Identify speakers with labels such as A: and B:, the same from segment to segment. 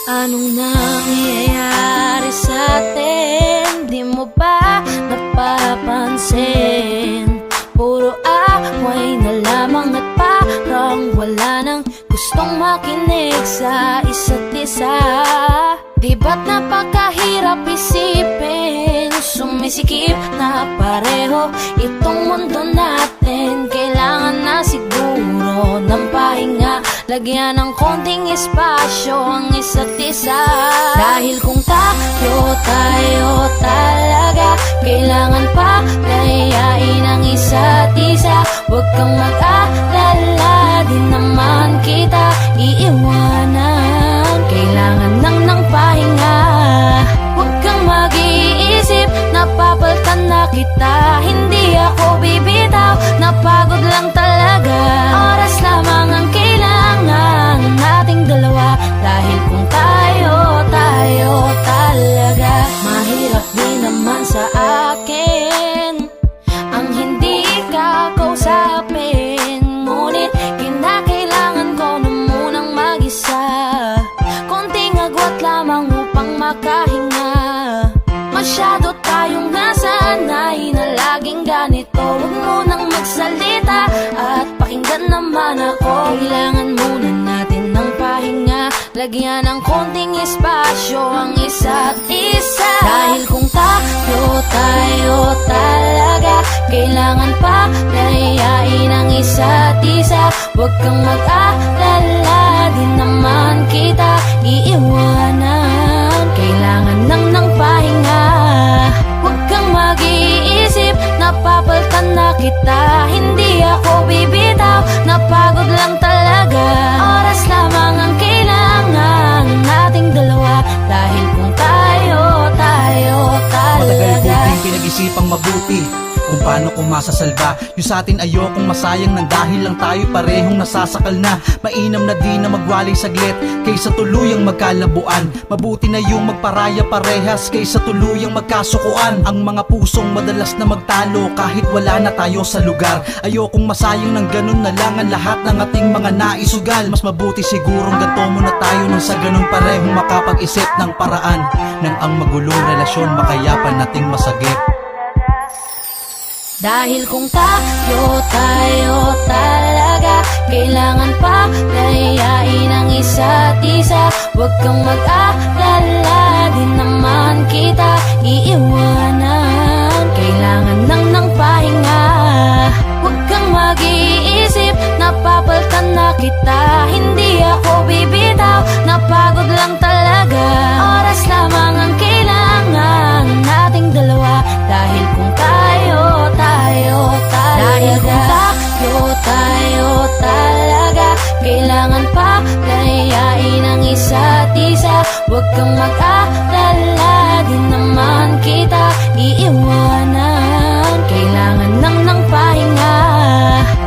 A: Anong nangyayari sa atin? Di mo ba napapansin? Puro away na lamang at parang wala nang gustong makinig sa isa't isa. Di ba't napakahirap isipin? Sumisikip na pareho itong mundo natin. Kailangan na siguro ng pahinga, lagyan ng konting espasyo ang isa't isa. Dahil kung tayo talaga, kailangan pa layain ang isa't isa. Huwag kang mag-alala, di naman kita iiwanan. Kailangan lang ng pahinga. Huwag kang mag-iisip, napapaltan na kita. Hindi ako bibitaw, napagod lang talaga. Oras lamang ang kailangan nating dalawa. Dahil kung tayo talaga, mahirap din naman sa akin ang hindi ka kausapin. Ngunit kinakailangan ko na munang mag-isa, konting agwat lamang upang makahinga. Masyado tayong nasanay na laging ganito. Huwag munang magsalita at pakinggan naman ako. Kailangan muna natin ng pahinga, lagyan ng konting espasyo ang isa't isa. Dahil kung tayo talaga, kailangan pa layain ang isa't isa. Huwag kang mag-alala, di naman kita iiwanan. Kailangan lang ng pahinga. Huwag kang mag-iisip, napapaltan na kita. Hindi ako bibitaw, napagod lang talaga. Oras lamang ang kailangan nating dalawa. Dahil kung tayo talaga.
B: Matagal ko din pinag-isipang mabuti kung paano ko masasalba yung sa atin. Ayokong masayang nang dahil lang tayo parehong nasasakal na. Mainam na di na magwalay saglit kaysa tuluyang magkalabuan. Mabuti na yung magparaya parehas kaysa tuluyang magkasukuan. Ang mga pusong madalas na magtalo kahit wala na tayo sa lugar. Ayokong masayang ng ganun na lang ang lahat ng ating mga naisugal. Mas mabuti sigurong ganto muna tayo nang sa ganun parehong makapag-isip ng paraan nang ang magulong relasyon makayapan nating masagip.
A: Dahil kung tayo talaga, kailangan pa layain ang isa't isa. Huwag kang mag-alala, di naman kita iiwanan. Kailangan lang ng pahinga. Huwag kang mag-iisip, napapaltan na kita. Hindi ako bibitaw, napagod lang talaga. Oras lamang ang kailangan nating dalawa. Dahil kung tayo talaga, dahil kung tayo talaga, kailangan pa layain ang isa't isa. Huwag kang mag-alala, di naman kita iiwanan. Kailangan lang ng pahinga.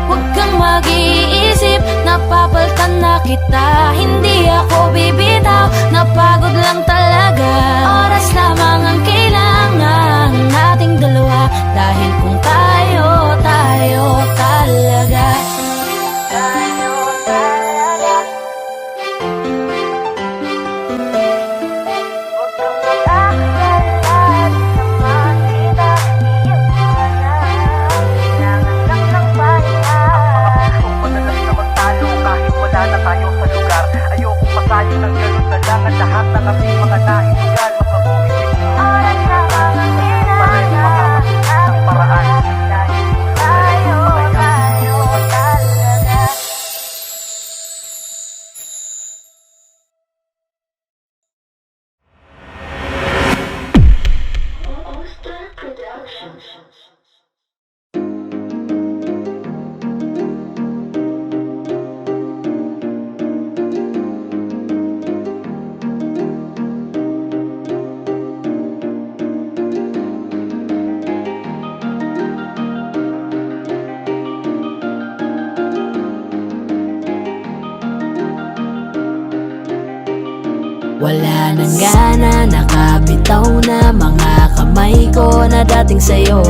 A: Huwag kang mag-iisip, napapaltan na kita. Hindi ako bibitaw, napagod lang talaga. Oras lamang ang kailangan nating dalawa. Dahil kung tayo talaga, tayo talaga. Huwag kang mag-alala, di naman kita iiwanan. Kailangan lang ng pahinga.
B: Kung madalas na magtalo kahit wala na tayo sa lugar. Ayokong masayang ng ganun na lang ang lahat ng ating mga naisugal. Mas mabuti siguro
A: Oras lamang ang kailangan
B: ng paraan.
A: tayo talaga. Wala nang gana, nakabitaw na mga kamay ko na dating sa'yo.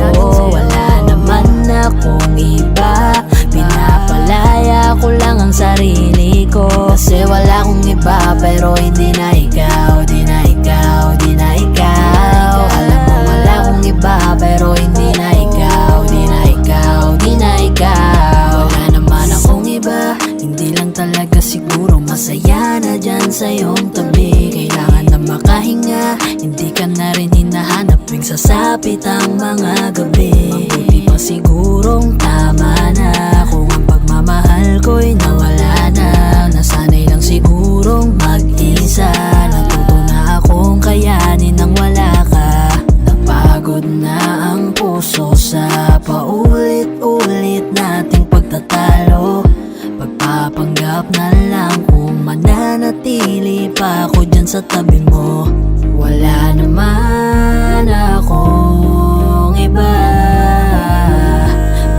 A: Wala naman akong iba, pinapalaya ko lang ang sarili ko. Kasi wala akong iba iba pero hindi na ikaw, di na ikaw, di na ikaw. Alam mo wala akong iba pero hindi na ikaw, di na ikaw, di na ikaw. Wala naman akong iba, hindi lang talaga siguro masaya na dyan sa iyong tabi. Kailangan na makahinga, hindi ka na rin hinahanap tuwing sasapit ang mga gabi. Mabuti pa sigurong tama na kung ang pagmamahal ko'y nawala na. Nasanay lang sigurong mag-isa, natuto na akong kayanin nang wala ka. Napagod na ang puso sa paulit-ulit nating pagtatalo. Pagpapanggap na lang kung mananatili pa ako dyan sa tabi mo. Wala naman akong iba,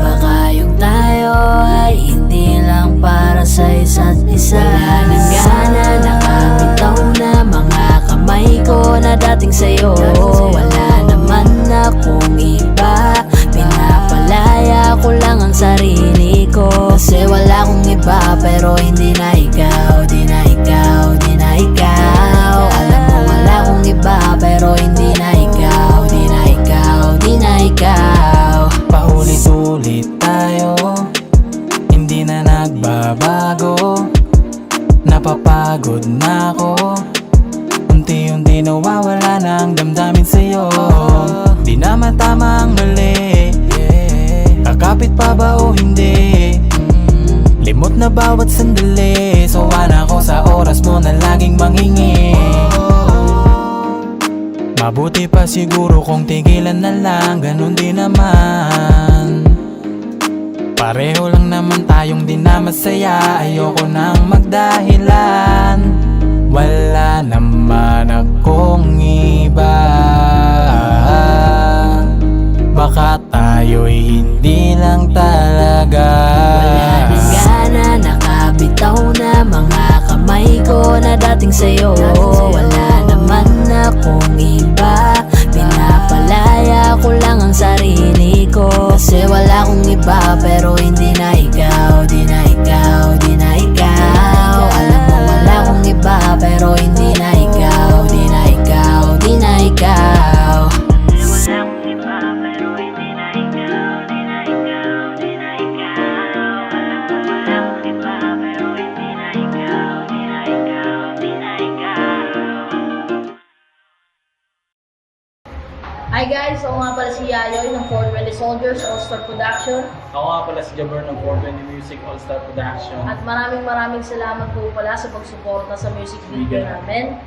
A: baka yung tayo ay hindi lang para sa isa't isa. Wala nang gana, nakabitaw na mga kamay ko na dating sa'yo. Wala naman akong iba, pinapalaya ko lang ang sarili ko. Kasi wala akong iba pero hindi na ikaw, di na ikaw, di na ikaw. Alam mo wala akong iba pero hindi na ikaw, di na ikaw, di na ikaw.
C: Paulit-ulit tayo, hindi na nagbabago. Napapagod na ako, unti-unti nawawala na ang damdamin sa'yo. Di naman tama ang mali, kakapit pa ba o hindi? Limot na bawat sandali, sawa na ako sa oras mo na laging manghingi. Mabuti pa siguro kung tigilan na lang, ganun din naman. Pareho lang naman tayong di na masaya, ayoko nang magdahilan. Wala naman akong iba, baka tayo'y hindi lang talaga.
A: Wala nang gana, nakabitaw na mga kamay ko na dating sa'yo. Wala naman akong iba, pinapalaya ko lang ang sarili ko. Kasi wala akong iba pero hindi na ikaw, di na ikaw, di na ikaw. Alam mo wala akong iba pero hindi na ikaw, di na ikaw, di na ikaw.
D: Hi guys! Ako nga pala si Yayoy ng 420 Soldiers All-Star Production.
C: Ako nga pala si Jabber ng 420 Music All-Star Production.
D: At maraming salamat po pala sa pagsuporta sa music video namin.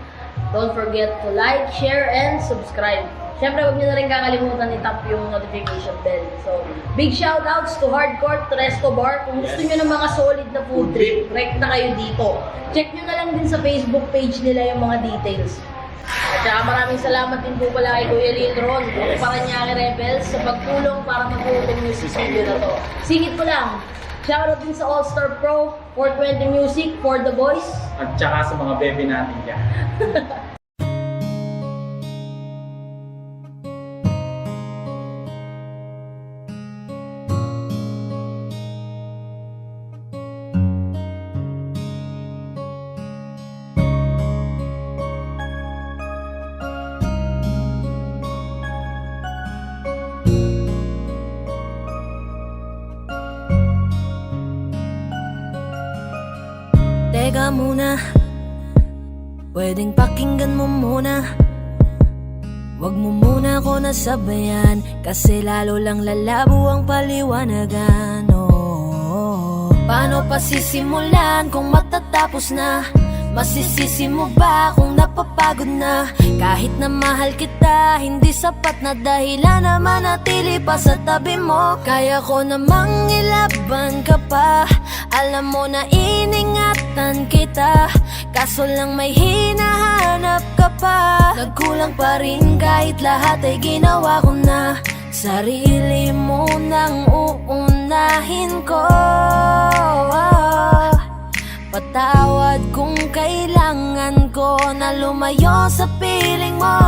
D: Don't forget to like, share, and subscribe. Siyempre, huwag niyo na rin kakalimutan i-tap yung notification bell. So, big shoutouts to Hardcore, to Resto Bar. Kung gusto niyo ng mga solid na food trip, rek na kayo dito. Check niyo na lang din sa Facebook page nila yung mga details. At saka maraming salamat din po pala kay Kuya Lindron, ng Paranaque Rebels, sa pagtulong para mabuo yung music video na to. Singit ko lang, shoutout din sa All-Star Pro, 420 Music, For The Boys.
C: At saka sa mga bebe natin dyan.
A: Teka muna, pwedeng pakinggan mo muna. Wag mo muna ako nasabayan, kasi lalo lang lalabo ang paliwanagan. Paano pa sisimulan kung matatapos na? Masisisi mo ba kung napapagod na? Kahit na mahal kita, hindi sapat na dahilan na manatili pa sa tabi mo. Kaya ko namang ilaban ka pa, alam mo na iningatan kita. Kaso lang may hinahanap ka pa. Nagkulang pa rin kahit lahat ay ginawa ko na. Sarili mo nang uunahin ko. Patawad kung kailangan ko na lumayo sa piling mo.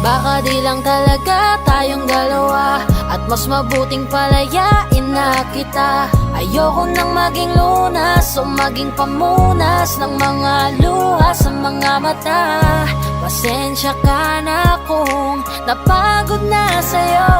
A: Baka di lang talaga tayong dalawa, at mas mabuting palayain na kita. Ayoko nang maging lunas o maging pamunas ng mga luha sa mga mata. Pasensya ka na kung napagod na sa'yo.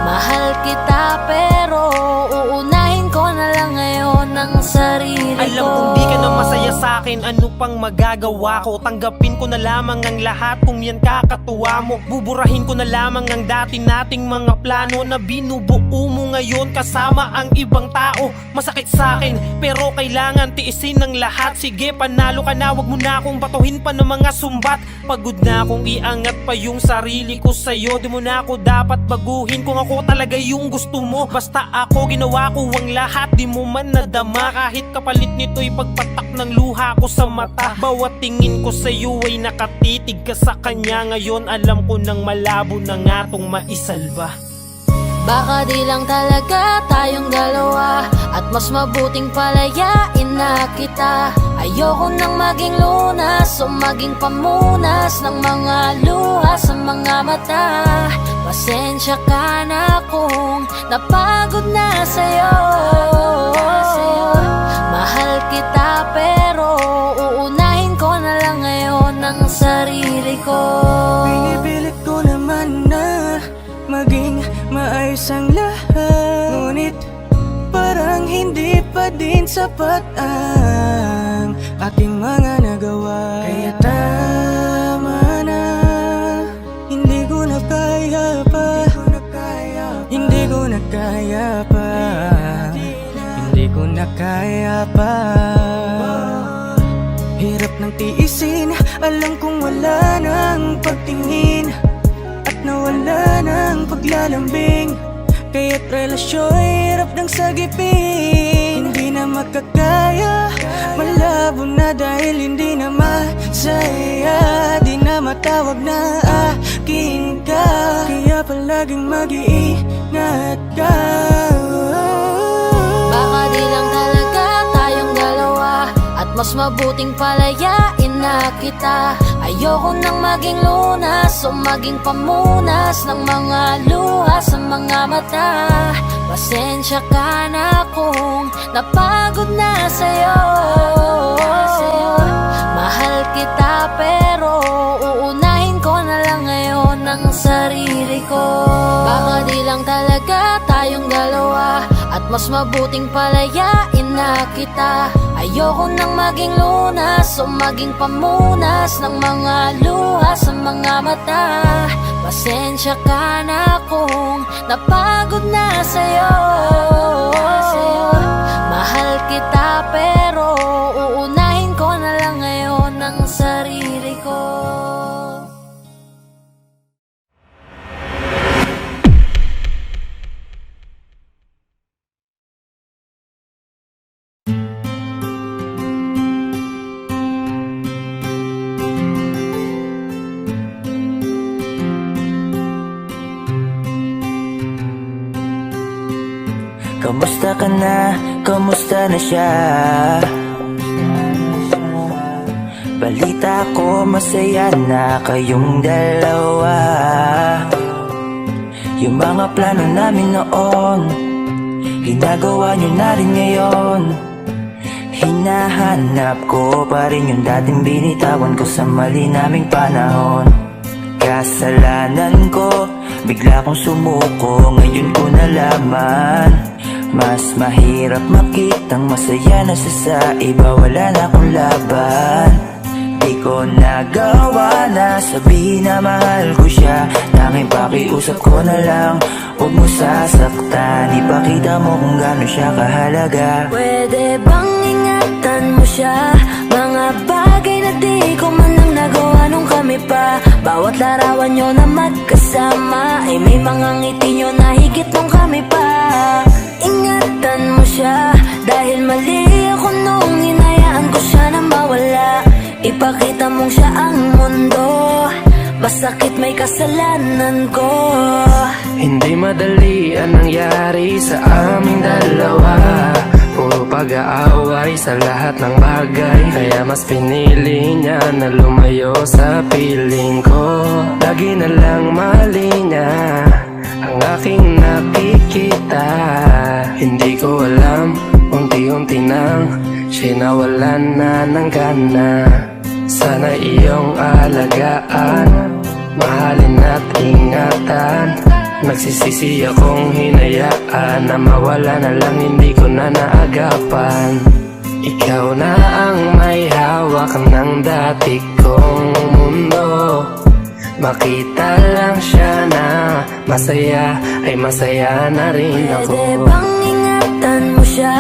A: Mahal kita pero uunahin ko na lang ngayon ang sarili ko.
E: Alam kong di ka na masaya sa'kin, ano pang magagawa ko? Tanggapin ko na lamang ang lahat kung yan kakatuwa mo. Buburahin ko na lamang ang dati nating mga plano na binubuo mo ngayon kasama ang ibang tao. Masakit sa'kin pero kailangan tiisin ng lahat. Sige, panalo ka na, wag mo na akong batuhin pa ng mga sumbat. Pagod na akong iangat pa yung sarili ko sa'yo. Di mo na ako dapat baguhin kung ako talaga yung gusto mo. Basta ako ginawa ko ang lahat, di mo man nadama. Kahit kapalit nito'y pagpatak ng luha ko sa mata. Bawat tingin ko sa'yo ay nakatitig ka sa kanya. Ngayon alam ko nang malabo na nga tong maisalba.
A: Baka di lang talaga tayong dalawa, at mas mabuting palayain na kita. Ayoko nang maging lunas o maging pamunas ng mga luha sa mga mata. Pasensya ka na kung napagod na sa'yo. Mahal kita pero uunahin ko na lang ngayon ang sarili ko.
C: Pinipilit ko naman na maging maayos ang lahat, ngunit parang hindi pa din sapat ang aking mga nagawa. Kaya tama na, hindi ko na kaya pa, hindi ko na kaya pa, hindi ko na kaya pa. Hirap ng tiisin, alam kong wala nang pagtingin at nawala ng paglalambing. Kaya't relasyon hirap ng sagipin. Hindi na makakaya, malabo na dahil hindi na masaya. Di na matawag na akin ka, kaya palaging mag-iingat ka.
A: Baka di lang talaga tayong dalawa, at mas mabuting palayain na kita. Ayoko nang maging lunas o maging pamunas ng mga luha sa mga mata. Pasensya ka na kung napagod na sa'yo. Mahal kita pero uunahin ko na lang ngayon ang sarili ko. Baka di lang talaga tayong dalawa, at mas mabuting palayain na kita. Ayoko nang maging lunas o maging pamunas ng mga luha sa mga mata. Pasensya ka na kung napagod na sa'yo. Mahal kita pero uunahin ko na lang ngayon ang sarili ko.
F: Kamusta ka na? Kamusta na siya? Balita ko masaya na kayong dalawa. Yung mga plano namin noon, ginagawa nyo na rin ngayon. Hinahanap ko pa rin yung dating binitawan ko sa mali naming panahon. Kasalanan ko, bigla kong sumuko, ngayon ko nalaman. Mas mahirap makitang masaya na siya sa iba, wala na akong laban. Di ko nagawa na sabihin na mahal ko siya. Tanging pakiusap ko na lang, huwag mo sasaktan. Ipakita mo kung gaano siya kahalaga.
A: Pwede bang ingatan mo siya? Mga bagay na di ko man lang nagawa nung kami pa. Bawat larawan nyo na magkasama ay may mga ngiti nyo na higit nung kami pa. Ingatan mo siya, dahil mali ako nung hinayaan ko siya na mawala. Ipakita mong siya ang mundo, masakit may kasalanan ko.
G: Hindi madali ang nangyari sa aming dalawa. puro pag-aaway sa lahat ng bagay. Kaya mas pinili niya na lumayo sa piling ko. Lagi na lang mali niya ang aking nakikita. Hindi ko alam, unti-unti nang siya'y nawalan na ng gana. Sana iyong alagaan, mahalin at ingatan. Nagsisisi akong hinayaan na mawala na lang, hindi ko na naagapan. Ikaw na ang may hawak ng dati kong mundo. Makita lang siya na masaya, ay masaya na rin ako.
A: Pwede bang ingatan mo siya?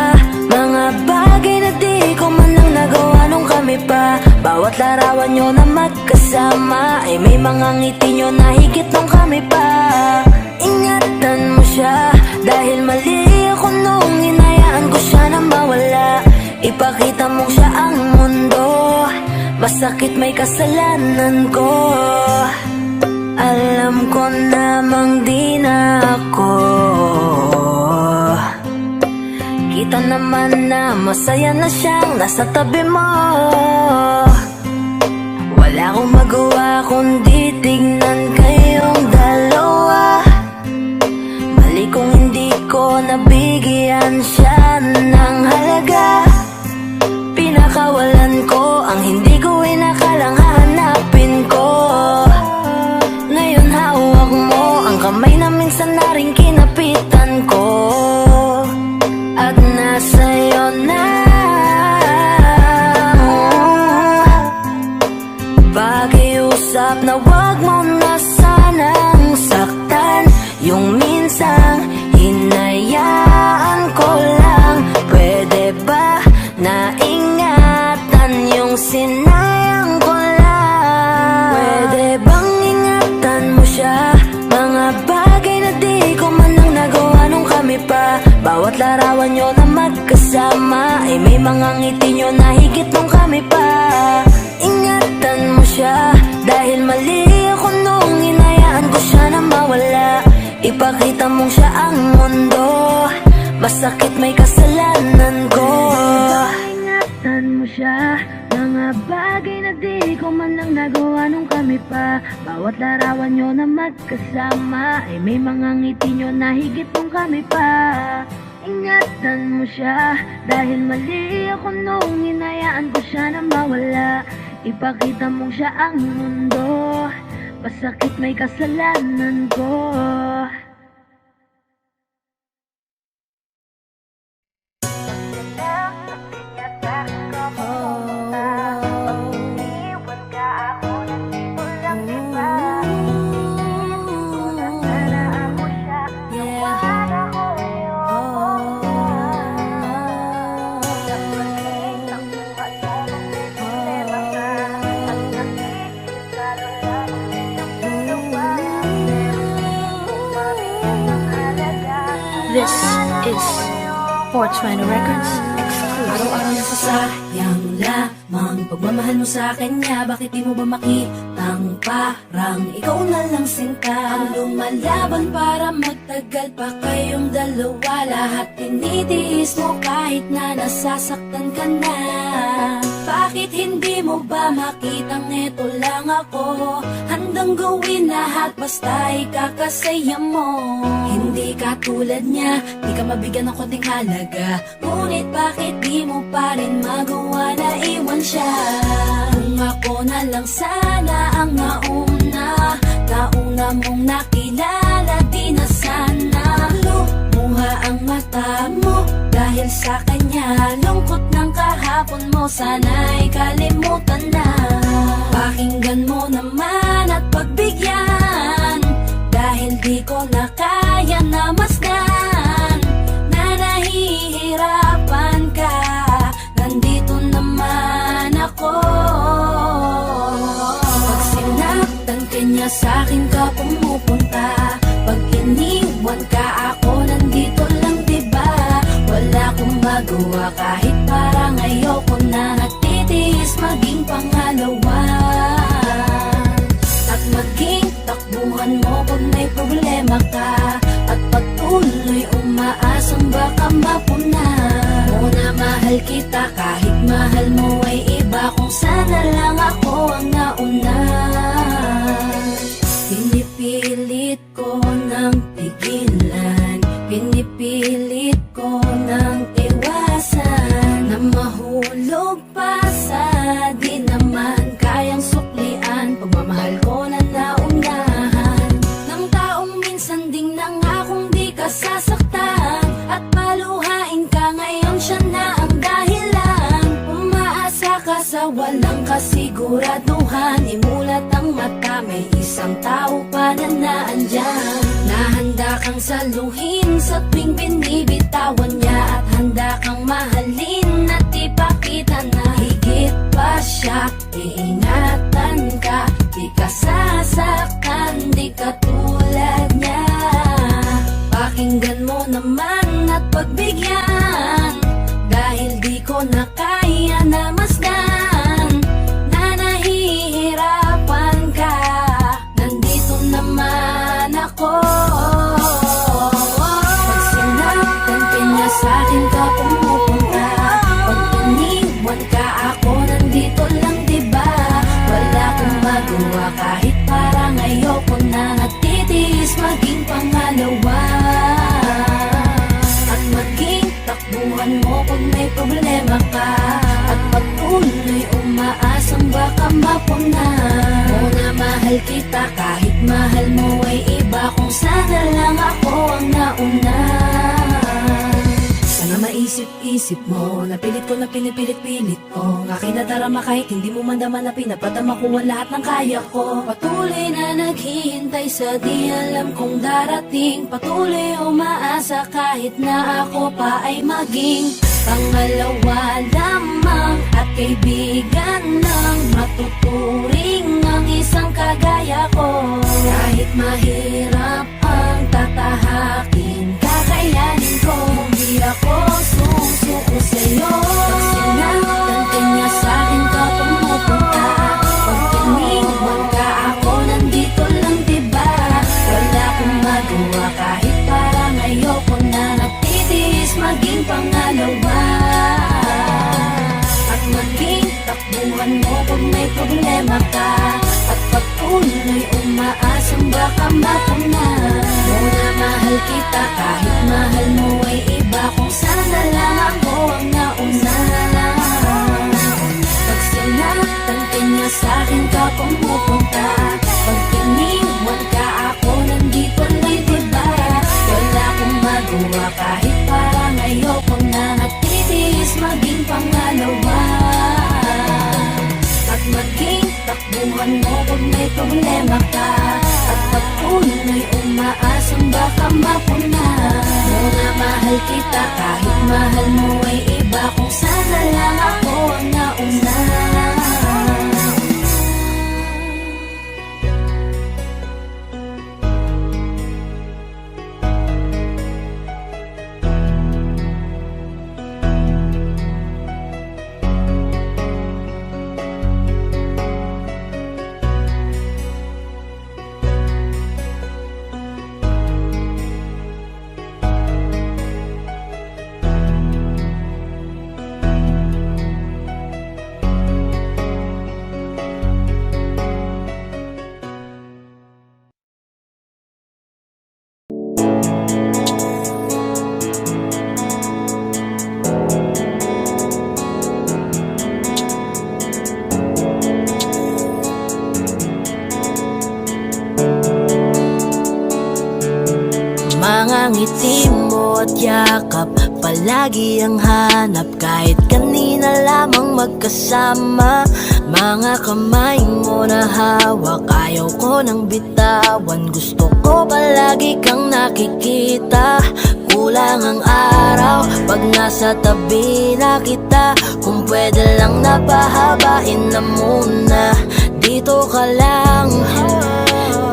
A: Mga bagay na di ko man lang nagawa nung kami pa. Bawat larawan nyo na magkasama ay may mga ngiti nyo na higit nung kami pa. Ingatan mo siya dahil mali ako nung hinayaan ko siya na mawala. Ipakita mo siya ang mundo, masakit may kasalanan ko. Alam ko namang di na ako. Kita naman na masaya na siyang nasa tabi mo. Wala akong magawa kundi tignan kayong dalawa. Mali kung hindi ko nabigyan siya ng halaga. Pinakawalan ko ang hindi ko inakalang hahanapin ko. Ngayon hawak mo ang kamay na minsan na rin kinapitan ko. At nasa'yo na. Pakiusap na wag mo na sanang saktan. Yung minsang hinayaan ko lang. Pwede ba na ingatan yung sinayang ko lang? Pwede bang ingatan mo siya? Mga bagay na di ko man lang nagawa nung kami pa. Bawat larawan nyo na magkasama ay may mga ngiti nyo na higit nung kami pa. Ingatan mo siya dahil mali ako nung hinayaan ko siya na mawala. Ipakita mong siya ang mundo, masakit may kasalanan ko. Ingatan mo siya, mga bagay na di ko man lang nagawa nung kami pa. Bawat larawan nyo na magkasama ay may mga ngiti nyo na higit nung kami pa. Ingatan mo siya dahil mali ako nung hinayaan ko siya na mawala. Ipakita mong siya ang mundo, masakit may kasalanan ko.
H: This is 420 Records exclusive.
A: Araw-araw nasasayang lamang pagmamahal mo sa kanya. Bakit di mo ba makitang parang ikaw na lang sinta ang lumalaban para magtagal pa kayong dalawa. Lahat tinitiis mo kahit na nasasaktan ka na. Bakit hindi mo ba makitang eto lang ako? Handang gawin lahat basta ikakasaya mo. Hindi ka tulad niya, di ka mabigyan ng konting halaga. Ngunit bakit di mo pa rin magawa na iwan siya? Kung ako na lang sana ang nauna mong nakilala, di na sana lumuha ang mata mo dahil sa kanya. Lungkot ng kahapon mo, sana'y kalimutan na. Pakinggan mo naman at pagbigyan, dahil di ko na kaya na masdan na nahihirapan ka. Nandito naman ako. Pag sinaktan ka niya, sa'kin ka pumupunta. Pag iniwan ka, ako nandito lang, diba? Wala akong magawa kahit parang ayoko na. Natitiis maging pangalawa at maging takbuhan mo pag may problema ka, at patuloy umaasang baka mapuna. mahal kita kahit mahal mo ay iba. Kung sana lang ako ang nauna. Pinipilit ko ng pigilan, pinipilit ko ng iwasan, na mahulog pa sa di naman kayang suklian. Pagmamahal ko na naunahan ng taong minsan ding nangakong di ka sasaktan, at paluhain ka ngayon siya na ang dahilan. Umaasa ka sa walang kasiguraduhan, imulat ang mata, may isang tao pa na naandyan. Nahanda kang saluhin sa tuwing binibitawan niya, at handa kang mahalin at ipakita na higit pa siya. Iingatan ka, di ka sasaktan, di ka tulad niya. Pakinggan mo naman at pagbigyan, dahil di ko na kaya na masdan na nahihirapan ka. Nandito naman ako. Pag sinaktan ka niya sa'kin ka pumupunta, pag iniwan ka ako nandito lang diba. Wala akong magawa kahit parang ayoko na, natitiis maging pangalawa. At maging takbuhan mo pag may problema ka, at patuloy umaasang baka mapuna. Muna mahal kita kahit mahal mo ay iba. Kung sana lang ako ang nauna. Sana maisip-isip mo, napilit ko na pinipilit-pilit ko, nga kinadarama kahit hindi mo man naman na pinapadama ko ang lahat ng kaya ko. Patuloy na naghihintay sa di alam kung darating, patuloy umaasa kahit na ako pa ay maging pangalawa lamang, at kaibigan lang matuturing ang isang kagaya ko. Kahit mahirap ang tatahakin, kakayanin ko. Hindi ako susuko sa'yo. Pag sinaktan ka niya sa'kin ka pumupunta, pag iniwan ka ako nandito lang diba. Wala akong magawa kahit parang ayoko na, natitiis maging pangalawa. At maging takbuhan mo pag may problema ka, at patuloy umaasang baka mapuna. Muna mahal kita kahit mahal mo ay iba. Kung sana lang ako ang nauna. Pag sinaktan ka niya sa'kin ka pumupunta, pag iniwan ka ako nandito lang diba. Wala akong magawa kahit parang ayoko na, natitiis maging pangalawa. At maging takbuhan mo pag may problema ka, at patuloy umaasang baka mapuna. Muna mahal kita kahit mahal mo ay iba. Kung sana lang ako ang nauna. Mga ngiti mo at yakap, palagi ang hanap. Kahit kanina lamang magkasama, mga kamay mo na hawak, ayaw ko nang bitawan. Gusto ko palagi kang nakikita. Kulang ang araw pag nasa tabi na kita. Kung pwede lang napahabain na muna, dito ka lang.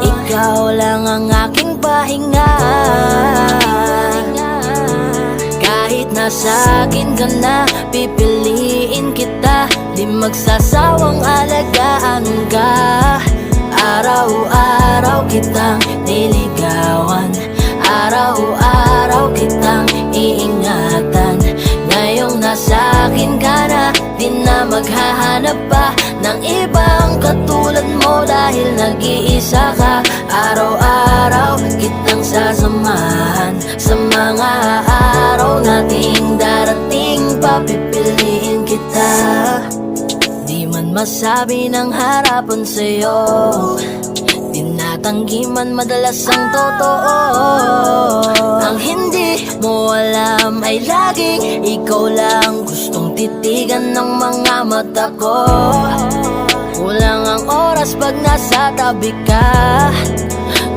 A: Ikaw lang ang aking pahinga. Kahit nasa akin ka na, pipiliin kita. Di magsasawang alagaan ka. Araw-araw kitang niligawan, araw-araw kitang iingatan. Ngayong nasa maghahanap pa ng ibang katulad mo dahil nag-iisa ka. Araw-araw kitang sasamahan sa mga araw nating darating, papipiliin kita. Di man masabi ng harapan sa'yo, tinatanggi man madalas ang totoo. Ang hindi mo alam ay laging ikaw lang gustong titigan ng mga mata ko. Kulang ang oras pag nasa tabi ka.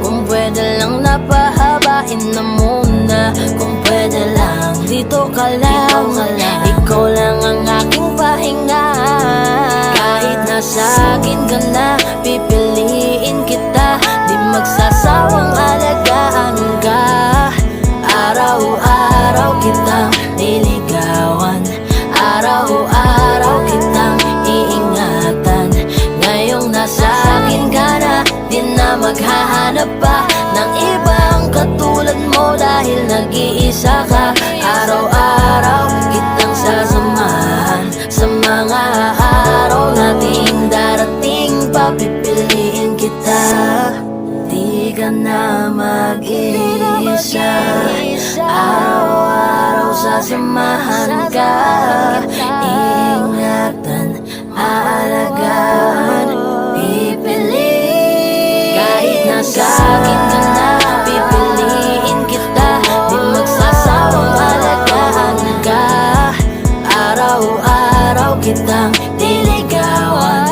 A: Kung pwede lang napahabain na muna. Kung pwede lang dito ka lang. Ikaw lang ang aking pahinga. Kahit nasa akin ka na, pipiliin kita. Di magsasawang alagaan ka. Araw-araw kitang niligawan. Araw-araw kitang iingatan. Ngayong nasa akin ka na, di na maghahanap pa ng ibang katulad mo dahil nag-iisa ka. Araw-araw kitang sasamahan sa mga araw nating darating, papipiliin kita. Di ka na mag-iisa. Araw-araw sasamahan ka. Ingatan, aalagaan, pipiliin. Kahit nasa akin ka na, pipiliin kita. Di magsasawang alagaan ka. Araw-araw kitang niligawan.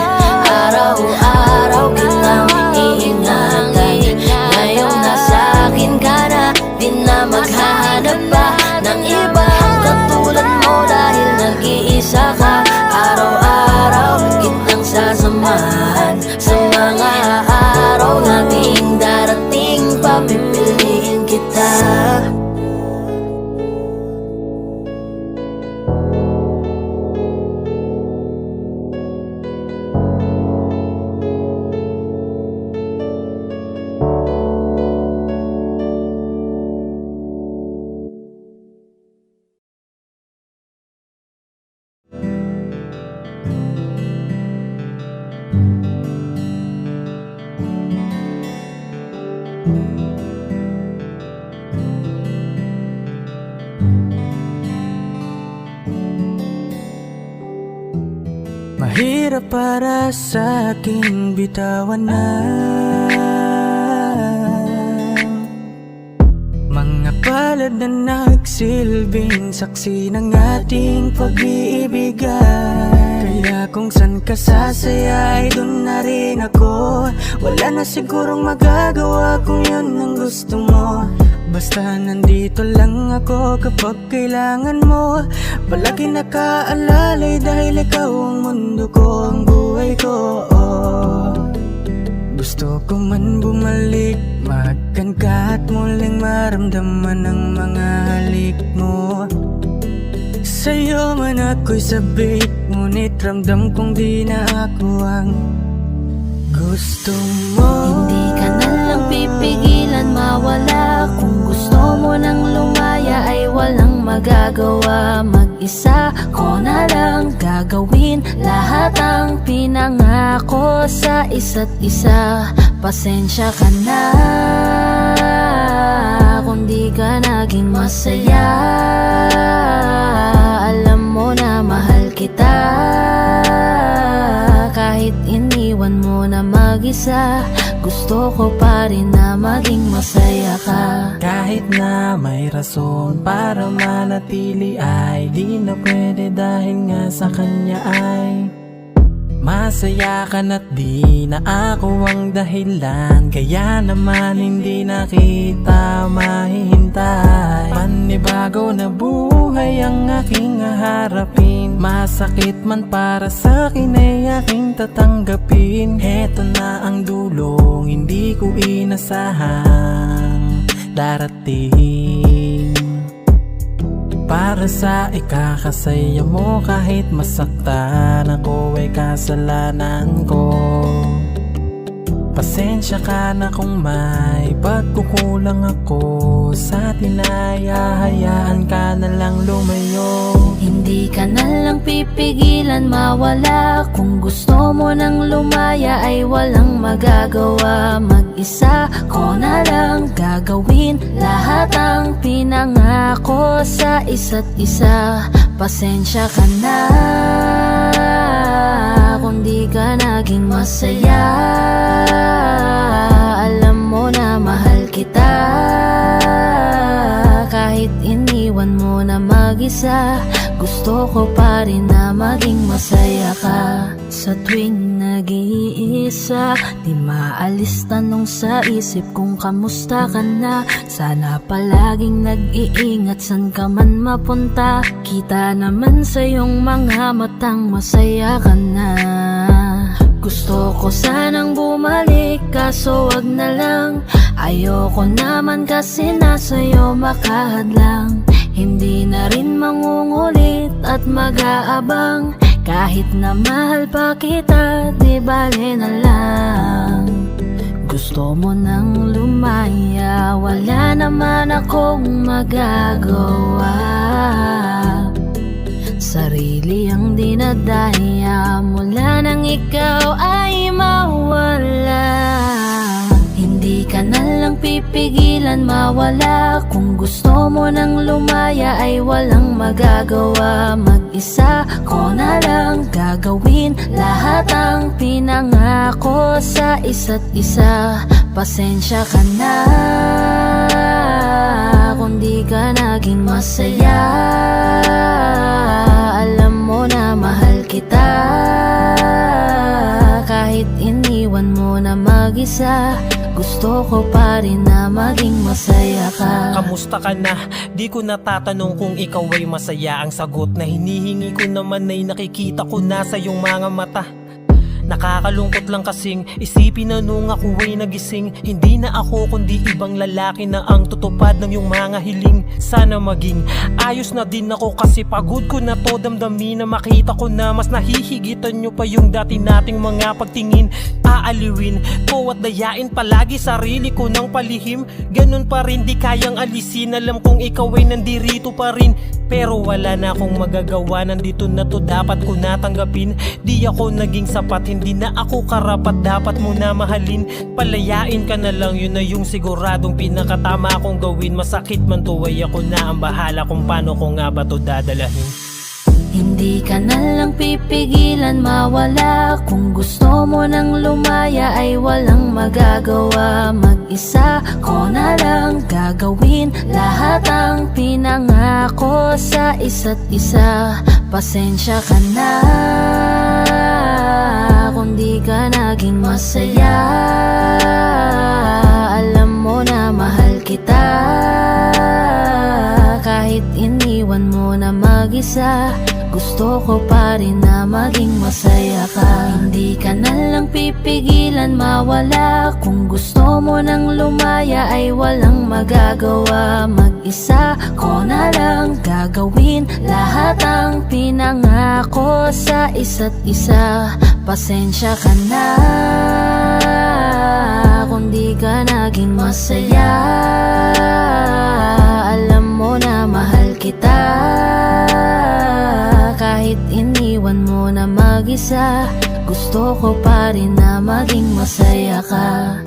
A: Araw-araw kitang iingatan. Ngayong nasa akin ka na, di na maghahanap pa ng ibang katulad mo dahil nag-iisa ka. Araw-araw kitang sasamahan sa mga araw nating darating, papipiliin kita.
C: Mahirap para sa aking bitawan na mga palad na nagsilbing saksi ng ating pag-iibigan. Kaya kung san ka sasaya ay dun na rin ako. Wala na sigurong magagawa kung yun ang gusto mo. Basta nandito lang ako kapag kailangan mo. Palagi nakaalalay dahil ikaw ang mundo ko, ang buhay ko. Gusto ko man bumalik, mahagkan ka at muling maramdaman ang mga halik mo. Sa'yo man ako'y sabik, ngunit ramdam kong di na ako ang gusto mo.
A: Hindi ka na lang pipigilan mawala. Kung gusto mo nang lumaya ay walang magagawa. Mag-isa ko na lang gagawin lahat ang pinangako sa isa't isa. Pasensya ka na kung di ka naging masaya. Alam mo na mahal kita. Kahit iniwan mo na mag-isa, gusto ko pa rin na maging masaya ka.
C: Kahit na may rason para manatili ay di na pwede dahil nga sa kanya ay masaya ka na't di na ako ang dahilan. Kaya naman hindi na kita mahihintay. Panibago na buhay ang aking haharapin. Masakit man para sa'kin ay aking tatanggapin. Heto na ang dulong hindi ko inasahang darating. Para sa ikakasaya mo kahit masaktan ako ay kasalanan ko. Pasensya ka na kung may pagkukulang ako. Sa atin ay hahayaan ka na lang lumayo.
A: Hindi Hindi ka na lang pipigilan mawala. Kung gusto mo nang lumaya ay walang magagawa. Mag-isa ko na lang gagawin lahat ang pinangako sa isa't isa. Pasensya ka na kung di ka naging masaya. Alam mo na mahal kita, kahit iniwan mo na mag-isa. Gusto ko pa rin na maging masaya ka. Sa tuwing nag-iisa, di maalis tanong sa isip kung kamusta ka na. Sana palaging nag-iingat san ka man mapunta. Kita naman sa iyong mga matang masaya ka na. Gusto ko sanang bumalik kaso wag na lang. Ayoko naman kasi nasa'yo makahadlang. Hindi na rin mangungulit at mag-aabang. Kahit na mahal pa kita, di bale na lang. Gusto mo nang lumaya, wala naman akong magagawa. Sarili ang dinadaya mula nang ikaw ay mawala. Hindi ka na lang pipigilan mawala. Kung gusto mo nang lumaya ay walang magagawa. Mag-isa ko na lang gagawin lahat ang pinangako sa isa't isa. Pasensya ka na kung di ka naging masaya. Alam mo na mahal kita, kahit iniwan mo na mag-isa. Gusto ko pa rin na maging masaya ka.
E: Kamusta ka na? Di ko natatanong kung ikaw ay masaya. Ang sagot na hinihingi ko naman ay nakikita ko na sa iyong mga mata. Nakakalungkot lang kasing isipin na nung ako ay nagising, hindi na ako kundi ibang lalaki na ang tutupad ng iyong mga hiling. Sana maging ayos na din ako kasi pagod ko na to damdamin na makita ko na mas nahihigitan nyo pa yung dati nating mga pagtingin. Aaliwin ko at dayain palagi sarili ko ng palihim. Ganun pa rin di kayang alisin. Alam kong ikaw ay nandirito pa rin, pero wala na akong magagawa. Nandito na to, dapat ko natanggapin. Di ako naging sapat, hindi na ako karapat. Dapat mo na mahalin, palayain ka na lang. Yun na yung siguradong pinakatama akong gawin. Masakit man to ay ako na ang bahala kung paano ko nga ba to dadalahin.
A: Hindi ka na lang pipigilan mawala. Kung gusto mo nang lumaya ay walang magagawa. Mag-isa ko na lang gagawin lahat ang pinangako sa isa't isa. Pasensya ka na kung di ka naging masaya. Alam mo na mahal kita, kahit iniwan mo na mag-isa. Gusto ko pa rin na maging masaya ka. Hindi ka na lang pipigilan mawala. Kung gusto mo nang lumaya ay walang magagawa. Mag-isa ko na lang gagawin lahat ang pinangako sa isa't isa. Pasensya ka na kung di ka naging masaya. Alam mo na mahal kita, kahit iniwan mo na mag-isa. Gusto ko pa rin na maging masaya ka.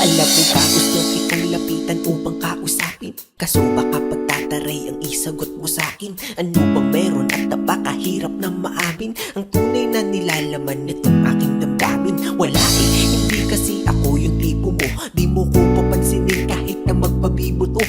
I: Alam mo ba gustong kitang lapitan upang kausapin? Kaso baka pagtataray ang isagot mo sa'kin. Ano ba meron at napakahirap na maamin ang tunay na nilalaman nitong aking damdamin? Wala eh, hindi kasi ako yung tipo mo. Di mo ko papansinin kahit na magpabibuto.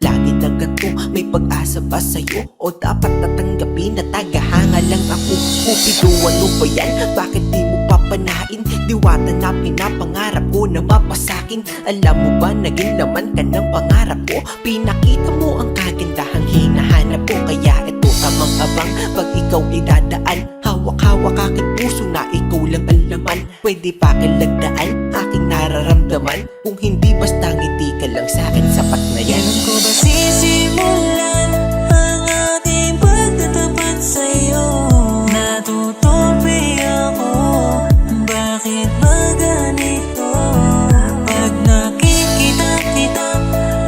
I: Lagi na ganito, may pag-asa ba sa'yo? O dapat natanggapin na tagahanga lang ako? Kupido, ano ba yan? Bakit di mo papanain? Diwata na pinapangarap ko na mapasakin. Alam mo ba, naging laman ka ng pangarap ko. Pinakita mo ang kagandahang hinahanap ko. Kaya ito tamang abang pag ikaw ay dadaan. Hawak-hawak aking puso na ikaw lang ang laman. Pwede pa kalagdaan aking nararamdaman. Kung hindi basta ngiti ka lang sa'kin, sapat na yan.
J: Kailan ko ba sisimulan ang ating pagtatapat sa'yo? Natutupi ako bakit ba ganito? Pag nakikita kita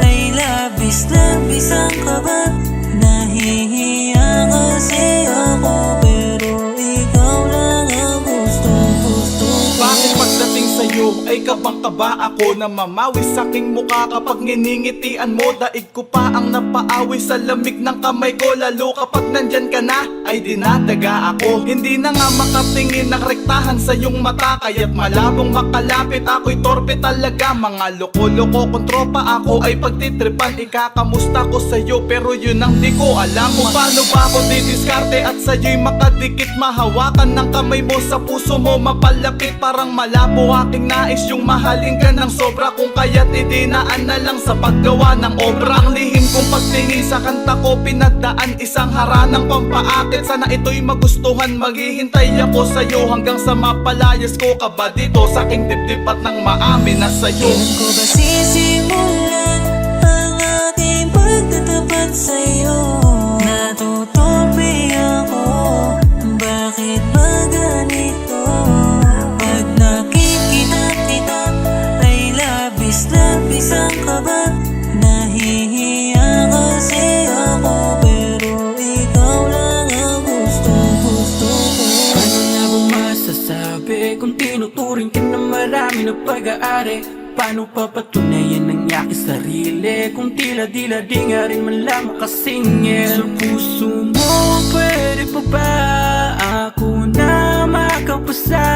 J: ay labis-labis ang kaba. Nahihiya kasi ako pero ikaw lang ang gusto ko.
K: Bakit pagdating sa'yo ay kabang-kaba ako na mamawi sa aking mukha kapag nginingitian mo? Daig ko pa ang napaawi sa lamig ng kamay ko, lalo kapag nandyan ka na ay dinadaga ako. Hindi na nga makatingin ng rektahan sa iyong mata, kaya't malabong makalapit ako'y torpe talaga. Mga loko-loko kong tropa ako ay pagtitripan, ikakamusta ko sa'yo pero yun ang di ko alam kung paano ba ako didiskarte at sa'yo'y makadikit. Mahawakan ng kamay mo sa puso mo, mapalapit parang malabo aking nais yung mahalin ka ng sobra. Kung kaya't idinaan na lang sa paggawa ng obra. Ang lihim kong pagtingin sa kanta ko pinagdaan, isang haranang pampaakit. Sana ito'y magustuhan, maghihintay ako sa'yo hanggang sa mapalayas ko ka ba dito sa aking dibdib at nang maamin na sa'yo.
J: Kailan ko ba sisimulan ang aking pagtatapat sa'yo? Natutupi ako, bakit ba ganito? Pag nakikita kita ay labis-labis ang kaba. Nahihiya kasi ako pero ikaw lang ang gusto ko.
C: Ano nga ba masasabi kung tinuturing ka na marami na pag-aari? Paano papatunayan ng aking sarili kung tila-dila di nga rin man lang makasingil? Sa puso mo, pwede pa ba ako na makapasa?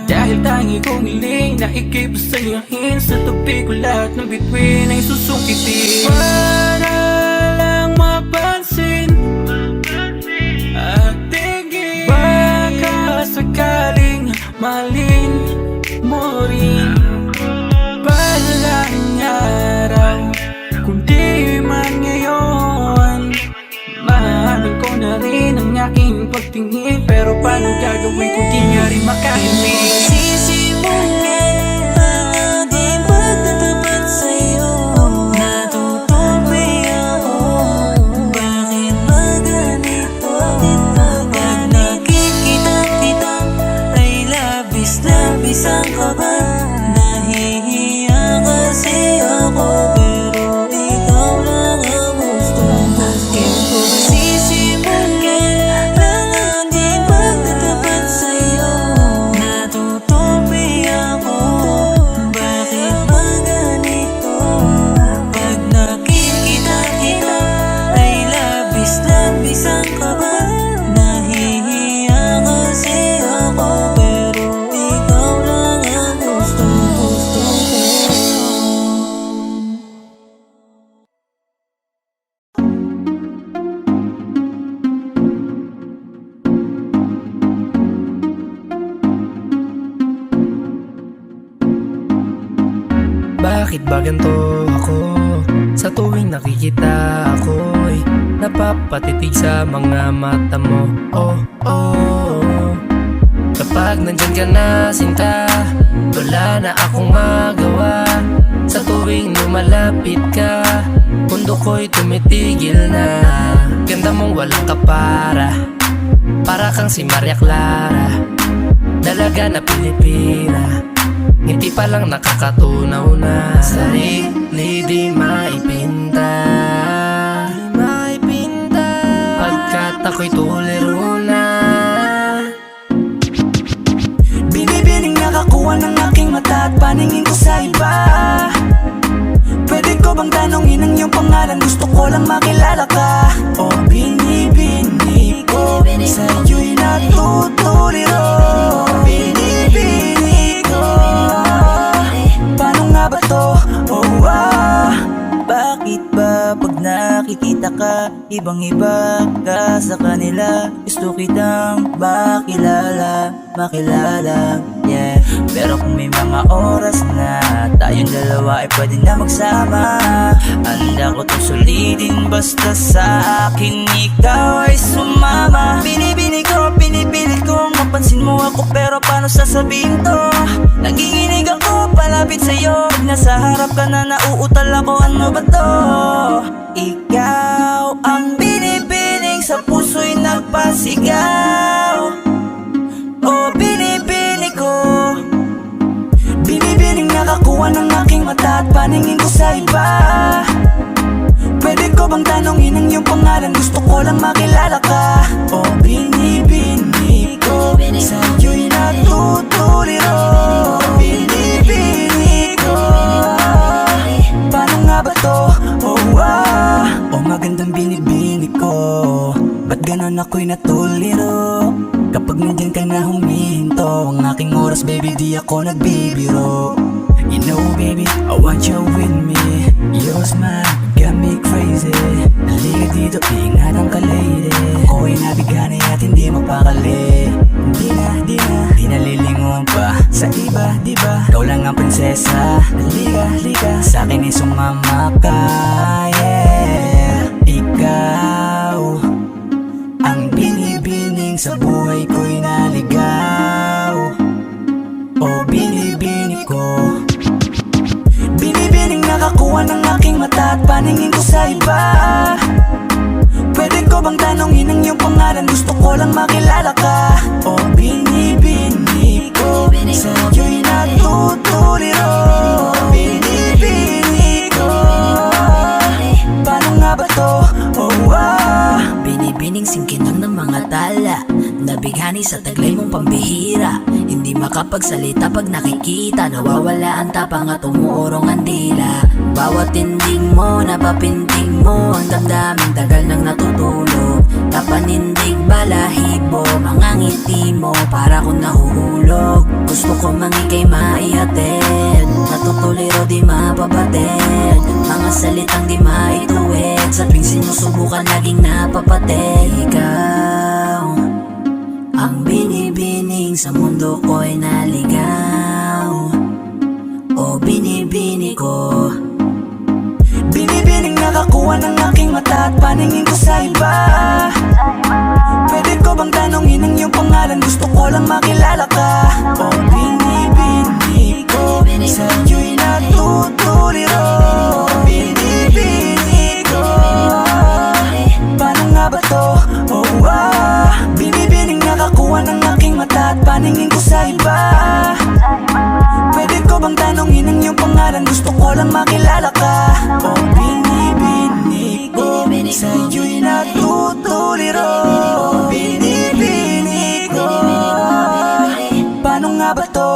C: Dahil tangi kong hiling na ikay pasayahin, sa tabi ko lahat ng bituin ay susungkitin. Para lang mapansin at tingin, baka sakaling mahalin mo rin. Balang araw, kundi man ngayon, mahalin ko na rin ang aking pagtingin. Pero paano gagawin kung di nga rin makahimik?
J: Sisimulan ang aking pagtatapat sa'yo. Natutupi ako, bakit ba ganito? Pag nakikita kita ay labis-labis ang kaba. Nahihiya kasi ako pero ikaw lang ang gusto ko. Kailan ko ba sisimulan ang aking pagtatapat sa'yo? Natutupi ako, bakit ba ganito? Pag nakikita kita ay labis-labis ang kaba. Nahihiya kasi ako pero ikaw lang ang gusto ko.
G: Bakit ba ganito ako? Sa tuwing nakikita ako'y napapatitig sa mga mata mo. Oh, oh. Kapag nandyan ka na sinta, wala na akong magawa. Sa tuwing lumalapit ka, mundo ko'y tumitigil na. Ganda mong walang kapara, para kang si Maria Clara, dalaga na Pilipina. Ngiti pa lang nakakatunaw na, sarili di maipinta. Pagkat ako'y tuliro na.
J: Binibining nakakuha ng aking mata at paningin ko sa iba. Pwede ko bang tanongin ang iyong pangalan? Gusto ko lang makilala ka. O binibini ko, sa'yo'y natutuliro. Binibini ko, paano nga ba to? Oh, bakit ba pag nakikita ka, ibang-iba ka sa kanila? Gusto kitang makilala, yeah. Pero kung may mga oras na tayong dalawa ay pwede na magsama, handa ko to sulitin basta sa akin ikaw ay sumama. Binibini ko, pinipilit kong mapansin mo ako, pero paano sasabihin to? Naginginig ako palapit sa'yo, pag nasa harap ka na nauutal ako, ano ba to? Ikaw ang binibining sa puso'y nagpasigaw. O binibini ko, pangalan, gusto ko lang makilala ka. O binibini ko, sa'yo'y natutuliro. Binibini ko, paano nga ba to? O magandang binibini ko, ba't ganon ako'y natuliro? Kapag nandyan ka na huminto, ang aking oras baby di ako nagbibiro. You know baby, I want you with me. Your smile got me crazy. Halika dito, iingatan ka lady. Ako'y nabigani at hindi mapakali. Di na lilingon pa sa iba, diba? Ikaw lang ang prinsesa. Halika, sa'kin ay sumama ka, yeah. Ikaw ang binibining sa buhay ko'y naligaw. O binibini ko, binibining nakakuha ng aking mata at paningin ko sa iba. Pwede ko bang tanongin ang iyong pangalan, gusto ko lang makilala ka. O binibini ko, sa'yo'y natutuliro. Binibini ko, paano nga ba to? Binibining singkinang ng mga tala, nabighani sa taglay mong pambihira. Hindi makapagsalita pag nakikita, nawawala ang tapang at umuurong ang dila. Bawat tinding mo, napapinting mo, ang damdaming tagal nang natutulog. Kapanindig balahibo, mga ngiti mo, para kong nahuhulog. Gusto ko mangikay maihatid, natutuliro di mapabatid. Mga salitang di maituwid, sa tuwing sinusubukan laging napapatid. Ikaw ang binibining sa mundo ko'y naligaw. O binibini ko, binibining nakakuha ng aking mata at paningin ko sa iba. Pwede ko bang tanongin ang iyong pangalan, gusto ko lang makilala ka. O binibini ko, sa'yo'y natutuliro. Binibini ko, paano nga ba to? Binibining nakakuha ng aking mata at paningin ko sa iba. Pwede ko bang tanongin ang iyong pangalan, gusto ko lang makilala ka. O binibini ko, sa'yo'y natutuliro. Binibini ko, paano nga ba to?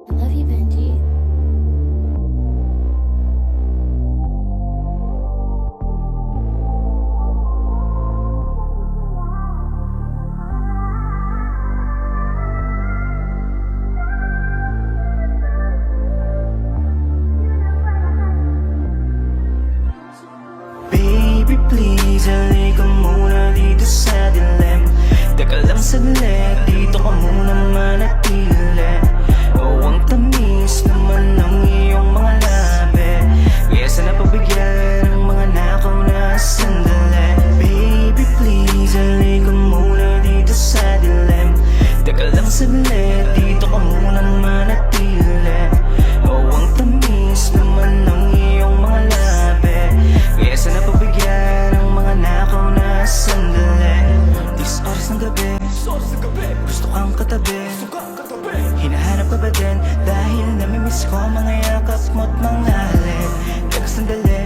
A: Love you, Benji.
F: Baby please, halika muna dito sa dilim. Teka lang saglit, dito ka muna manatili. Oh, ang tamis naman ng iyong mga labi, kaya sana pabigyan ng mga nakaw na sandali. Baby please, halika muna dito sa dilim. Teka lang saglit, dito ka muna manatili. Oh, ang tamis naman ng iyong mga labi, kaya sana pabigyan ng mga nakaw na sandali. This oras ng gabi, gusto kang katabi. Hinahanap ka ba din? Dahil namimiss ko mga yakap mo't mga halip. Teka sandali,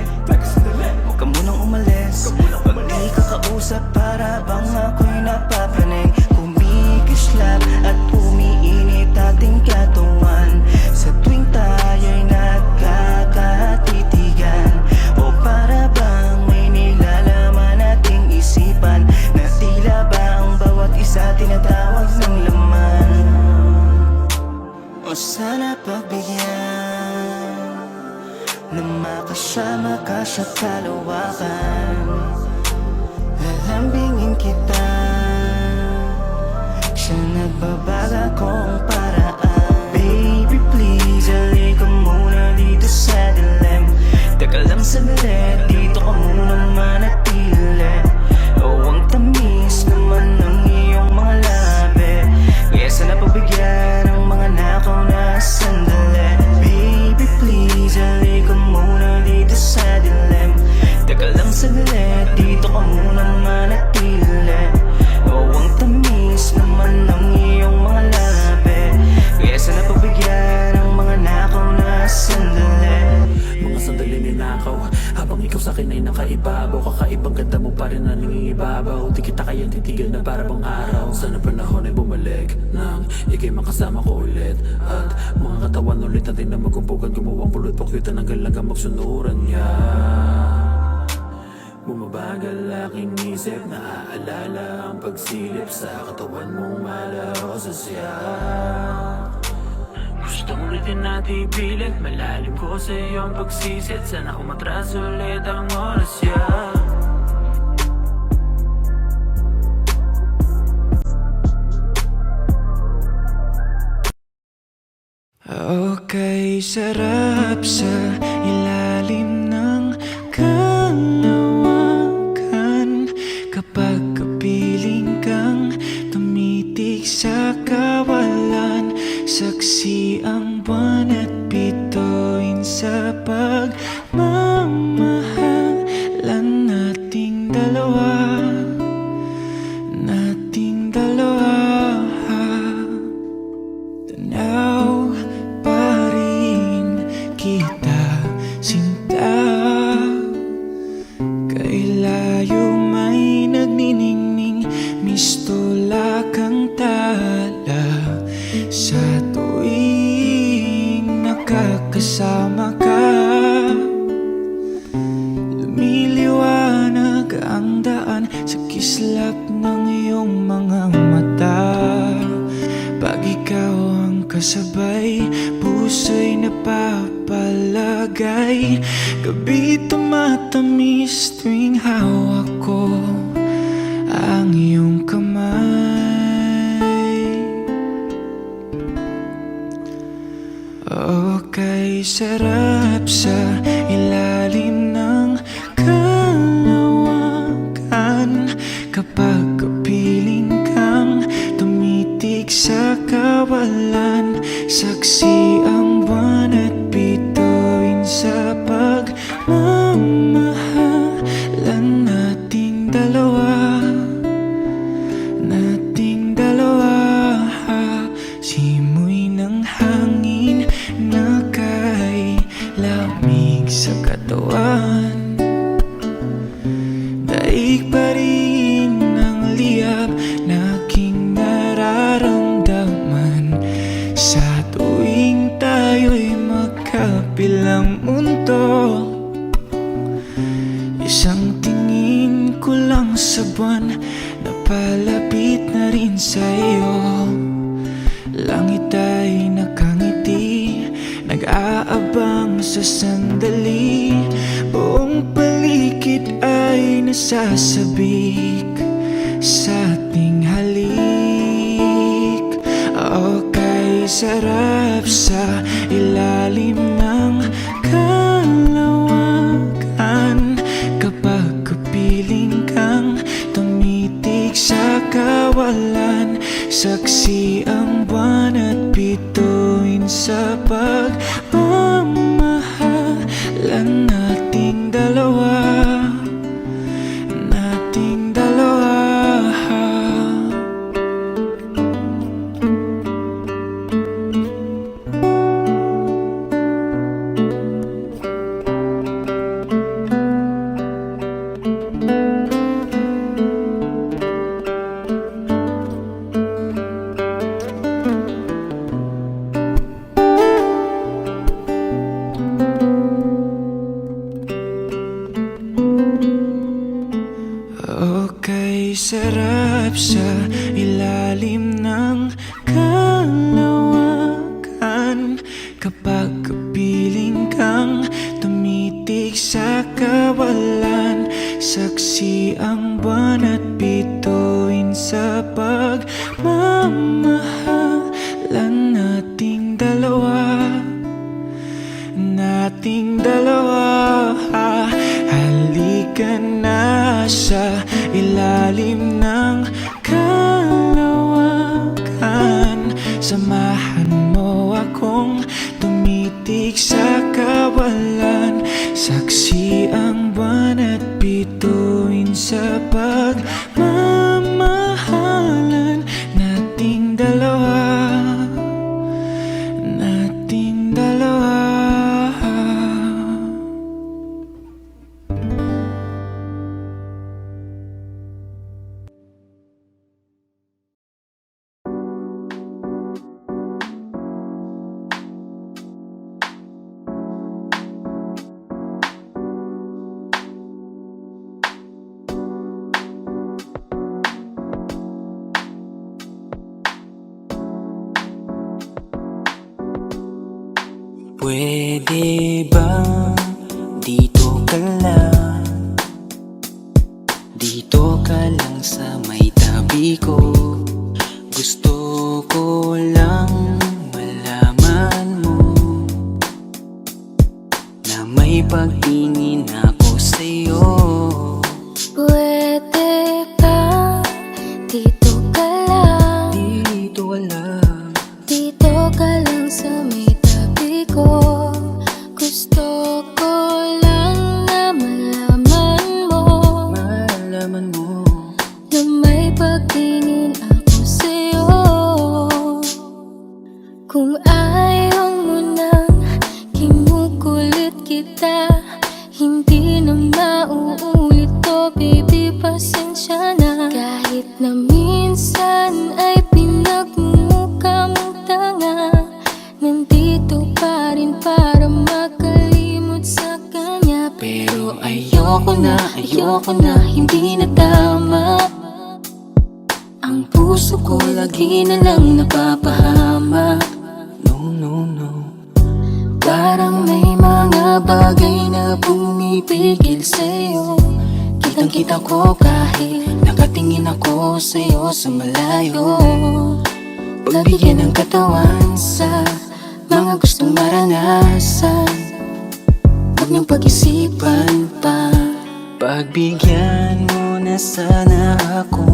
F: huwag ka munang umalis. Pag di ka kausap, para bang ako'y napapraning. Kumikislap at umiinit ating katawan sa tuwing tayo'y nagkakatitigan. O para bang may nilalaman nating isipan, na tila ba ang bawat isa tinatawag ng laman. O sana pagbigyan na makasama ka sa kalawakan. Lalambingin kita, siya nagbabaga kong paraan. Baby please, halika muna dito sa dilim. Teka lang saglit, dito ka muna manatili. Oh, ang tamis naman ng iyong mga labi, kaya sana pabigyan ng mga nakaw na sandali. Baby please, halika muna dito sa dilim. Teka lang saglit, dito ka muna manatili. Oh, ang tamis naman ng iyong mga labi,
C: nagnanakaw Habang ikaw sa'kin ay nakaibabaw Kakaibang ganda mo pa rin na nangingibabaw Di kita kaya titigil na para bang araw Sana panahon ay bumalik Nang ikay makasama ko ulit At mga katawan ulit natin na magkumpugan Gumawang pulot pakyutan hanggang lang magsunuran niya Bumabagal aking isip Naaalala ang pagsilip sa katawan mong malaho sa siya Gusto ulitin natin ipilit Malalim ko sa iyong pagsisit Sana umatras ulit ang oras ya Okay, sarap sa ilalim ng kalawakan Kapag kapiling kang tumitig sa kawalan Saksi ang buwan at bituin sa pagmamahalan nating dalawa Nating dalawa Tanaw pa rin kita sinta Kay layo may nagniningning Mistola kang tala Sa tuwing nakakasama ka Lumiliwanag ang daan Sa kislap ng iyong mga mata Pag ikaw ang kasabay Puso'y napapalagay Gabi tumatamis tuwing hawak ko Ang iyong kamay Okay, sarap sa ilalim ng kalawakan Kapag kapiling kang tumitig sa kawalan Saksi ang buwan at bituin sa pagmamahalan nating dalawa Nating dalawa Simoy ng hangin na kay lamig sa katawan Daig pa rin ang liyab na aking nararamdaman Sa tuwing tayo'y magkabilang mundo Isang tingin ko lang sa buwan Napalapit na rin sa iyo Langit ay nakangiti Nag-aabang sa sandali Buong paligid ay nasasabik Sa ating halik Okay, sarap sa ilalim ng kalawakan Kapag kapiling kang tumitig sa kawalan Saksi ang buwan at bituin sa pagmamahalan nating dalawa Nating dalawa Okay, sarap sa ilalim ng kalawakan Kapag kapiling kang tumitig sa kawalan Saksi ang buwan at bituin sa pagmamahalan nating dalawa Nating dalawa Halika na sa ilalim ng kalawakan Samahan mo akong tumitig sa kawalan Saksi ang buwan at bituin sa pagmamahalan nating dalawa Nating dalawa Pwede ba dito ka lang? Dito ka lang sa may tabi ko. Gusto ko lang malaman mo na may pagtingin ako sa'yo.
A: Pwede ba dito ka lang?
C: Dito ka lang.
A: Dito ka lang sa may tabi ko. Gusto ko lang na malaman mo
C: Malaman mo
A: na may pagtingin ako sa'yo. Kung ayaw mo nang kinukulit kita, hindi na mauulit to, baby, pasensya na. Kahit na minsan ay pinagmumukha mong tanga, nandito pa rin para makalimot sa kanya. Pero ayoko na, hindi na tama. Ang puso ko lagi na lang napapahamak.
C: No.
A: Parang may mga bagay na pumipigil sa'yo. Kitang-kita ko kahit nakatingin ako sa'yo sa malayo. Pagbigyan ng katawan sa mga gustong maranasan, huwag niyong pag-isipan pa.
C: Pagbigyan mo na sana ako.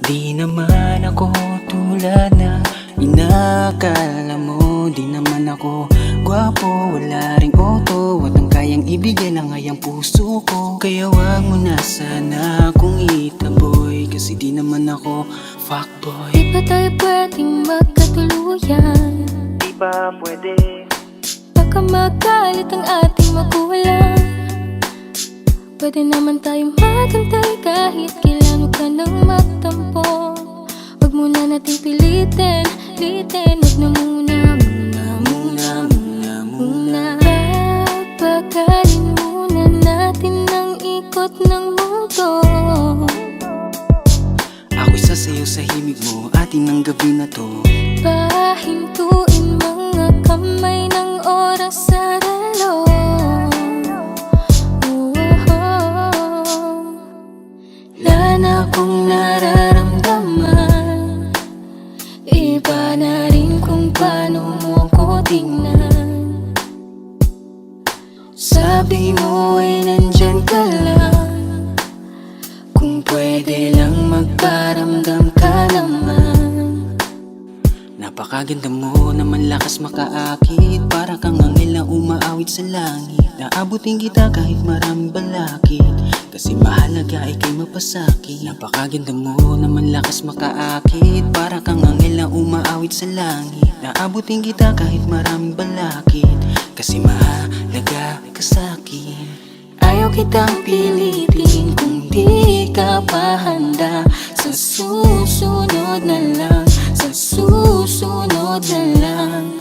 C: Di naman ako tulad na inakala mo. Di naman ako gwapo, wala ring auto, at ang kayang ibigay lang ay ang puso ko. Kaya wag mo na sana akong itaboy, kasi di naman ako fuckboy.
A: Di ba tayo pwedeng magkatuluyan?
C: Di ba pwede?
A: Baka magalit ang ating magulang. Pwede naman tayong magantay kahit kailan, huwag ka nang magtampo. Huwag muna nating pilitin. Huwag na muna. Papagalin muna natin ang ikot ng mundo.
C: Ako'y sasayaw sa himig mo, atin ng gabi na to.
A: Pahintuin mga kamay ng oras sa relo. Wala na akong nararamdaman. Iba na rin kung paano mo ko tingnan. Sabi mo ay nandyan ka lang. Kung pwede lang magparamdam ka naman.
C: Napakaganda mo naman, lakas makaakit. Para kang anghel na umaawit sa langit. Naabutin kita kahit maraming balakid, kasi mahalaga ika'y mapasakit. Napakaganda mo naman, lakas makaakit. Para kang anghel na umaawit sa langit. Naabutin kita kahit maraming balakid, kasi mahalaga ka sa'kin.
A: Ayaw kitang pilitin kung di ka pa handa. Sa susunod na lang, sa susunod na lang.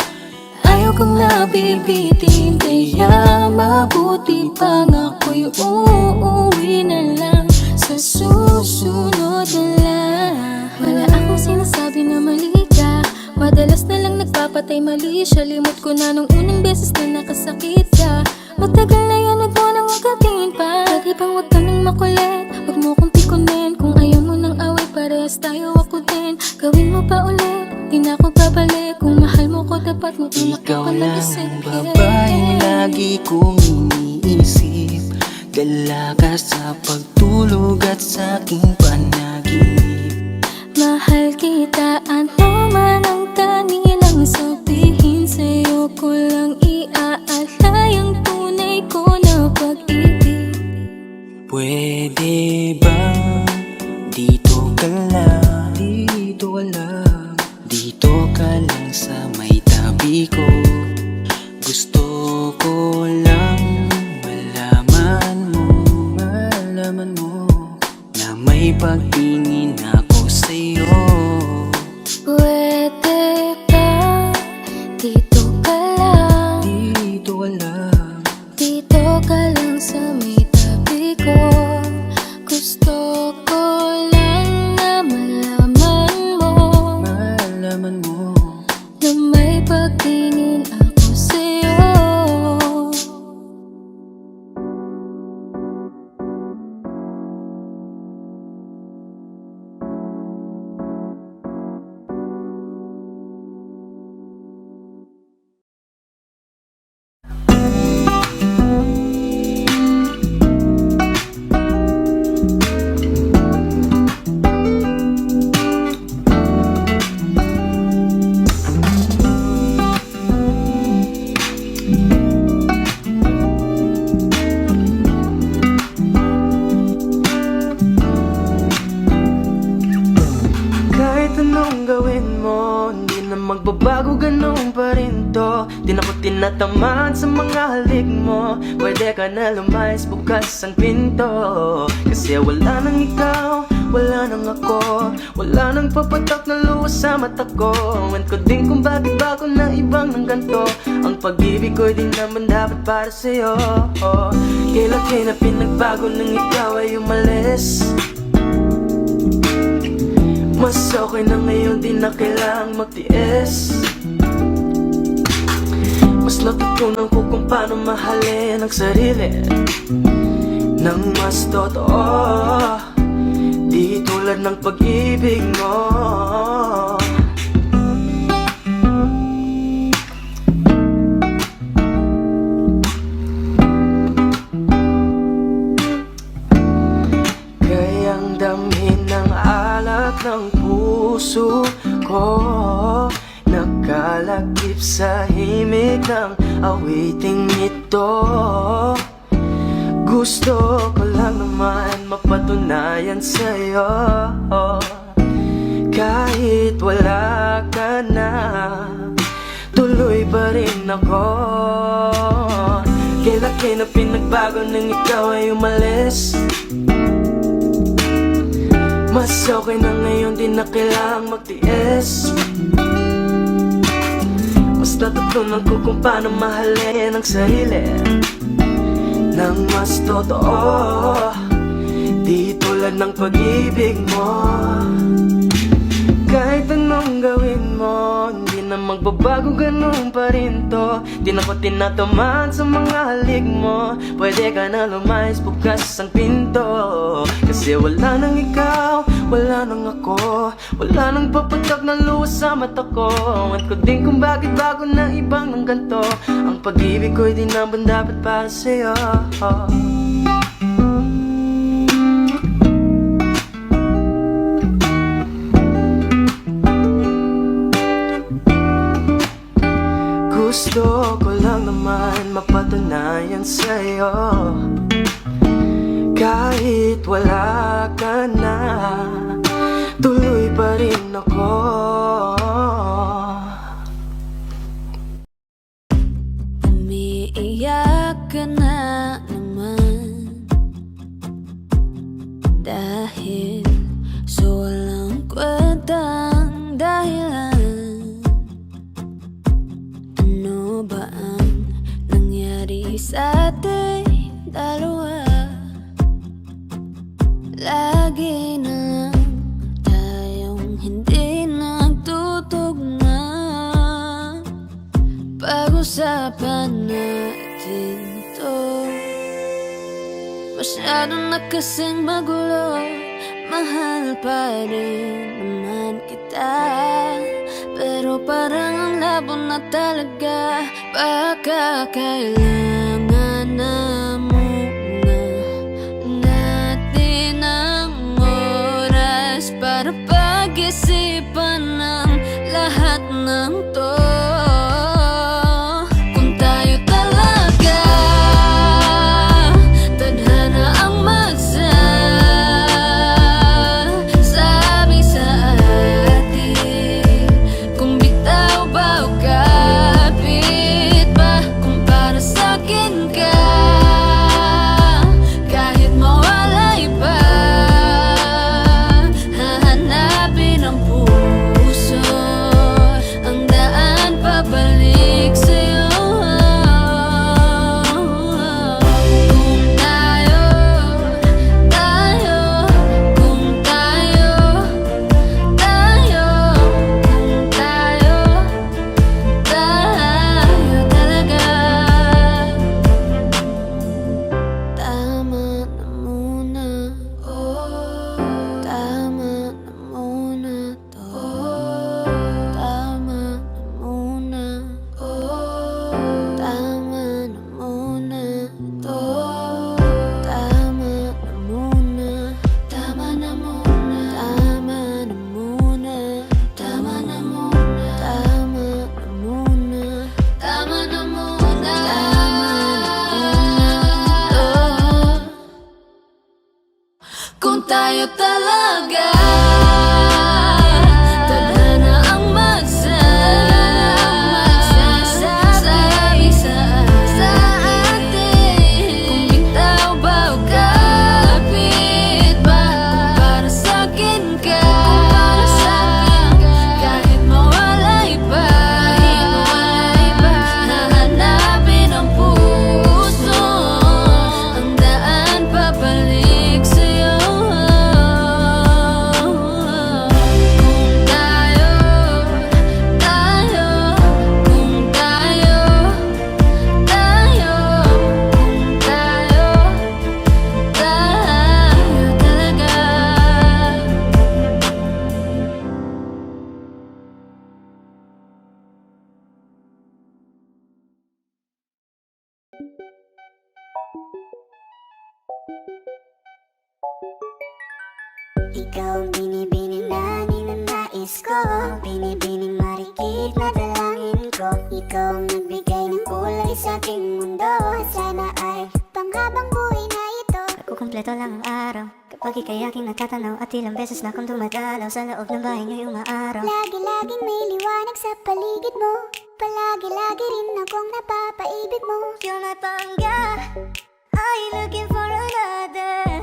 A: Ayaw kong nabibitin, kaya mabuti pang ako'y uuwi na lang. Sa susunod na lang. Wala akong sinasabi na mali ka. Madalas na lang nagpapatay mali siya. Limot ko na nung unang beses na nakasakit ka. Matagal na yan, huwag mo nang agatin pa. Pwede bang huwag ka nang makulit? Huwag mo kong pikunin. Kung ayaw mo nang away, parehas tayo ako din. Gawin mo pa ulit, di na ako babalik. Kung mahal mo ko, dapat mo
C: Ikaw lang ang babaeng lagi kong iniisip. Dala ka sa pagtulog at sa aking panaginip.
A: Mahal kita, ano man ang kanilang sabihin. Sa'yo ko lang iaalay ang tunay ko na pag-ibig.
C: Pwede ba dito ka lang? Dito ka lang. Dito ka lang sa may tabi ko. Gusto ko lang malaman mo na may pagtingin ako sa'yo.
A: Pwede
G: tinatamad sa mga halik mo, pwede ka na lumayas, bukas ang pinto. Kasi wala nang ikaw, wala nang ako, wala nang papatak na luwas sa mata ko. Ewan ko din kung bakit ba ako na ibang ng ganto. Ang pag-ibig ko'y di naman dapat para sa'yo. Kailan na pinagbago nang ikaw ay umalis. Mas okay na ngayon, di na kailangang magtiis. Mas natutunan ko kung paano mahalin ang sarili nang mas totoo, di tulad ng pag-ibig mo. Kayang damhin ng alat ng puso ko, nakalakip sa himig ng awiting ito. Gusto ko lang naman mapatunayan sa'yo, kahit wala ka na, tuloy pa rin ako. Kailan na pinagbago nang ikaw ay umalis. Mas okay na ngayon, di na kailangang magtiis. Mas natutunan ko kung paano mahalin ang sarili nang mas totoo, di tulad ng pag-ibig mo. Kahit anong gawin mo, hindi na magbabago, ganun pa rin to. Di na ko tinatamad sa mga halik mo, pwede ka na lumayas, bukas ang pinto. Kasi wala nang ikaw, wala nang ako, wala nang papatak na luwas sa mata ko. Ewan ko din kung bakit bago na ibang ng ganto. Ang pag-ibig ko'y di naman dapat para sa'yo. Gusto ko lang naman mapatunayan sa'yo, kahit wala ka na, tuloy pa rin ako.
A: Umiiyak ka na naman dahil sa walang kwentang dahilan. Ano ba ang nangyari sa ating dalawa? Lagi na lang tayong hindi nagtutugma. Pag-usapan natin to, masyado na kasing magulo. Mahal pa rin naman kita, pero parang ang labo na talaga. Baka kailangan na muna natin ang oras para pag-isipan ng lahat ng to. Kung tayo talaga tadhana ang magsasabi sa atin, kung bitaw ba o kapit ba, kung para sa'kin ka, kahit mawalay pa, hahanapin ang puso, ang daan pabalik sa'yo. Kung tayo, kung tayo, kung tayo talaga, tama na muna. Tama na muna to. Tama na muna. Tama na muna to. Tama na muna. Tama na muna. Tama na muna. Tama na muna. Tama na muna. Tama na muna. Kung tayo talaga tadhana ang magsasabi sa
L: Ikaw ang binibining na ninanais ko, binibining marikit na dalangin ko. Ikaw ang nagbigay ng kulay sa aking mundo. Sana ay panghabang buhay na ito.
H: Kukumpleto lang ang araw kapag ika'y aking natatanaw, at ilang beses na akong dumadalaw sa loob ng bahay niyo'y umaaraw.
L: Lagi-laging may liwanag sa paligid mo, palagi-lagi rin akong napapaibig mo.
H: You're my pangga, are you looking for another?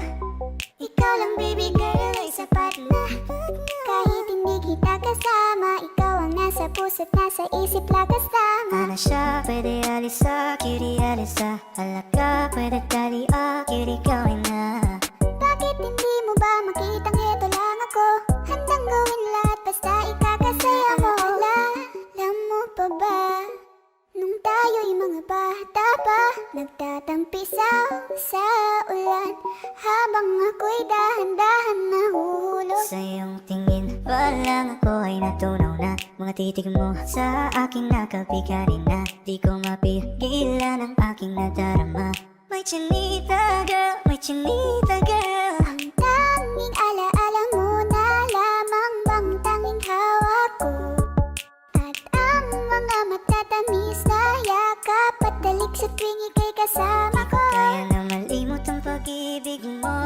L: Ikaw lang baby girl ay sapat na. Kahit hindi kita kasama, ikaw ang nasa puso't nasa isip lakas tama.
H: Ana siya, pwede alisa, cutie alisa. Halaka, pwede dali, cutie gawin na.
L: Bakit hindi mo ba makitang heto lang ako? Handang gawin lahat basta ikakasaya mo. Alam mo pa ba, nung tayo'y mga bata pa, nagtatampisaw sa ulan habang ako'y dahan-dahan nahuhulog.
H: Sa iyong tingin pa lang ako ay natunaw na. Mga titig mo sa aking nakabigarin na. Di ko mapigilan ang aking nadarama. May chinita girl, may chinita girl.
L: Ang tanging alaala mo na lamang bang tanging hawak ko, at ang mga matatamis na yakap at dalik sa tuwing ika'y kasama ko.
H: Kaya na malimot ang pag-ibig mo.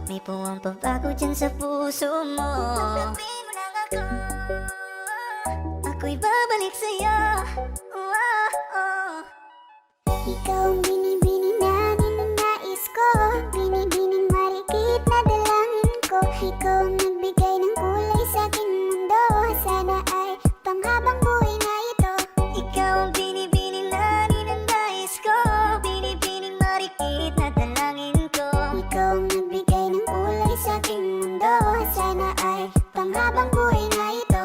H: May puwang pagbago dyan sa puso mo. Tanggapin mo lang ako, ako'y babalik sa'yo.
L: Ikaw ang binibining na ninanais ko, binibining marikit na dalangin ko. Ikaw ang nagbigay ng kulay sa aking mundo. Sana ay panghabang buhay na ito.
H: Ikaw ang binibining na ninanais ko, binibining marikit na dalangin ko.
L: Ikaw ang nagbigay ng kulay sa aking mundo. Sana ay panghabang buhay na ito.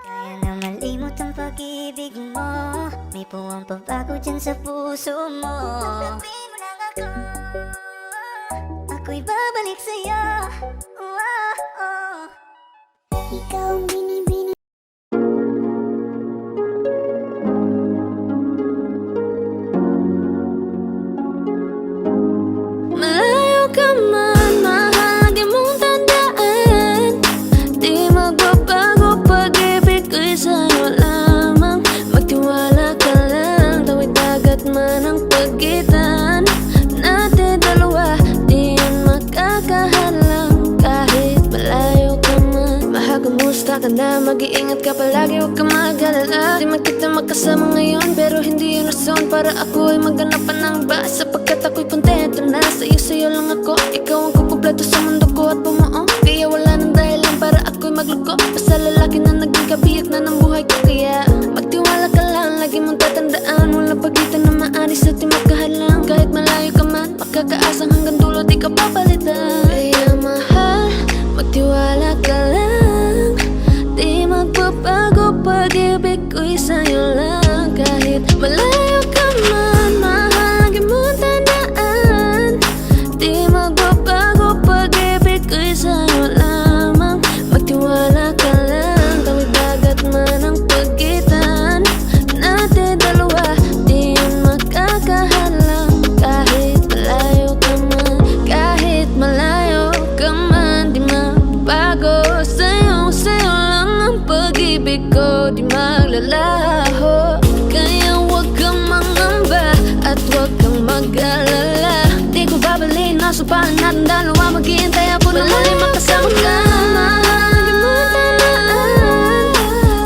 H: Kaya na malimot ang pag-ibig mo. May puwang pagbago dyan sa puso mo. Tanggapin mo lang ako, ako'y babalik sa'yo.
L: Ikaw ang binibining.
A: Malayo ka man, mahal, di mong tandaan. Di magbabago pag-ibig ko'y sa'yo lamang. Magtiwala ka lang, tawid dagat man ang pagitan natin dalawa, di yan makakahalang. Kahit malayo ka man, mahal, kumusta ka na? Mag-iingat ka palagi, huwag ka mag-alala. Di man kita magkasama ngayon, pero hindi yun rason para ako ay magganapan ng ba. Sapagkat ako'y kontento na sa'yo lang ako. Ikaw ang kukumpleto sa mundo ko at bumuo. Kaya wala nang dahilan para ako'y magluko. Basta lalaki na naging kabiyak na ng buhay ko. Kaya magtiwala ka lang, lagi mong tatandaan. Walang pagitan na maaris at di magkahalang. Kahit malayo ka man, makakaasang hanggang dulo di ka papalitan. Kaya mahal, magtiwala ka lang. Di magbabago pag-ibig ko'y sa'yo lang. Kahit malayo ka man, mahal, lagi mong tandaan. Di magbabago pag-ibig ko'y sa'yo lamang. Magtiwala ka lang, tawid dagat man ang pagitan natin dalawa, di yan makakahalang. Kahit malayo ka man, kahit malayo ka man, di magbabago. Sa'yo lang ang pag-ibig ko, di maglalaho. Kaya huwag kang mangamba at huwag kang mag-alala. Di ko babalik na supalan natin dalawa. Maghihintay ako na muli makasama ka. Mahal, di mo tandaan.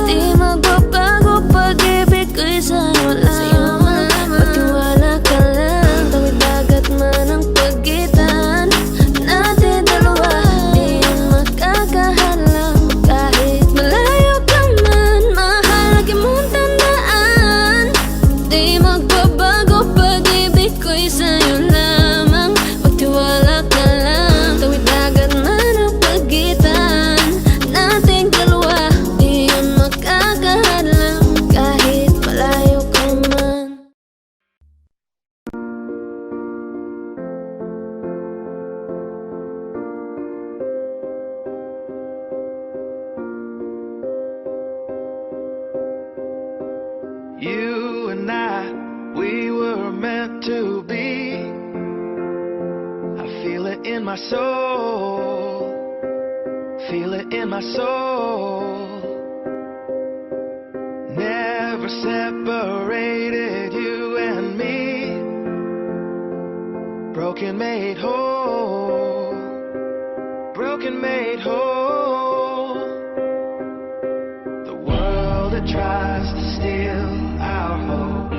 A: Di magbabago pag-ibig ko'y sa'yo lamang. Magtiwala ka lang, tawid dagat man ang pagitan natin dalawa, di yan makakahalang. Kahit malayo ka man, mahal, lagi mong tandaan. Di magbabago pag-ibig ko'y sa'yo lamang. Magtiwala ka lang, tawid dagat man ang pagitan
G: in my soul. Feel it in my soul. Never separated you and me. Broken made whole. Broken made whole. The world that tries to steal our hope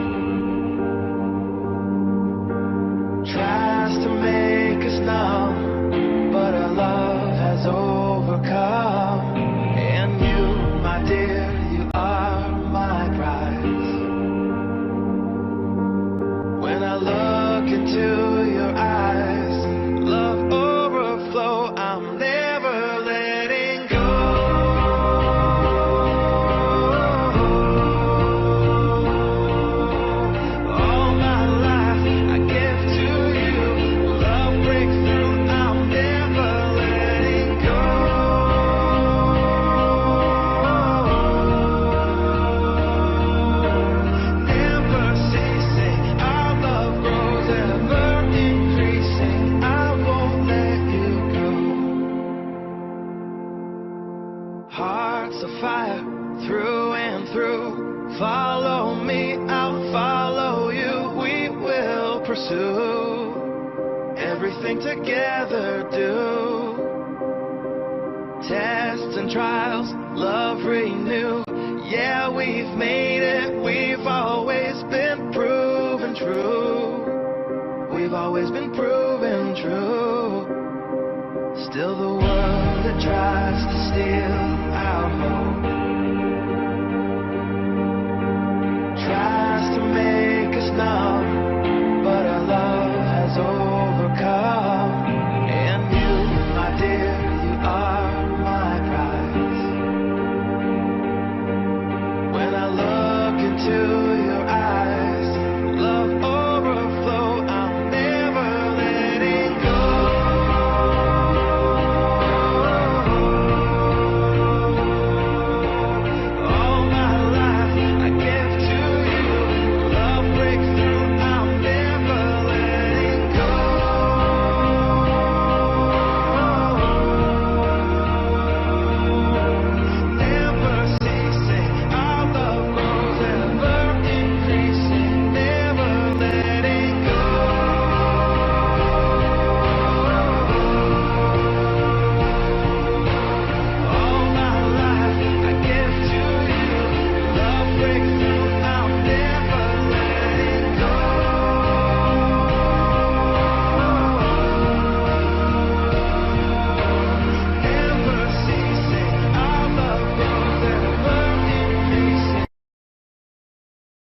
G: tries to make us numb, but our love has overcome. And you, my dear, you are my prize. When I look into your eyes, love overflow, I'm never letting go. All my life I give to you. Love breaks through, I'm never letting go. Never ceasing, our love grows ever increasing. I won't let you go. Hearts of fire through and through. Follow me, I'll follow you. We will pursue everything together. Do tests and trials, love renew. Yeah, we've made it. We've always been proven true. We've always been proven true. Still the world that tries to steal our hope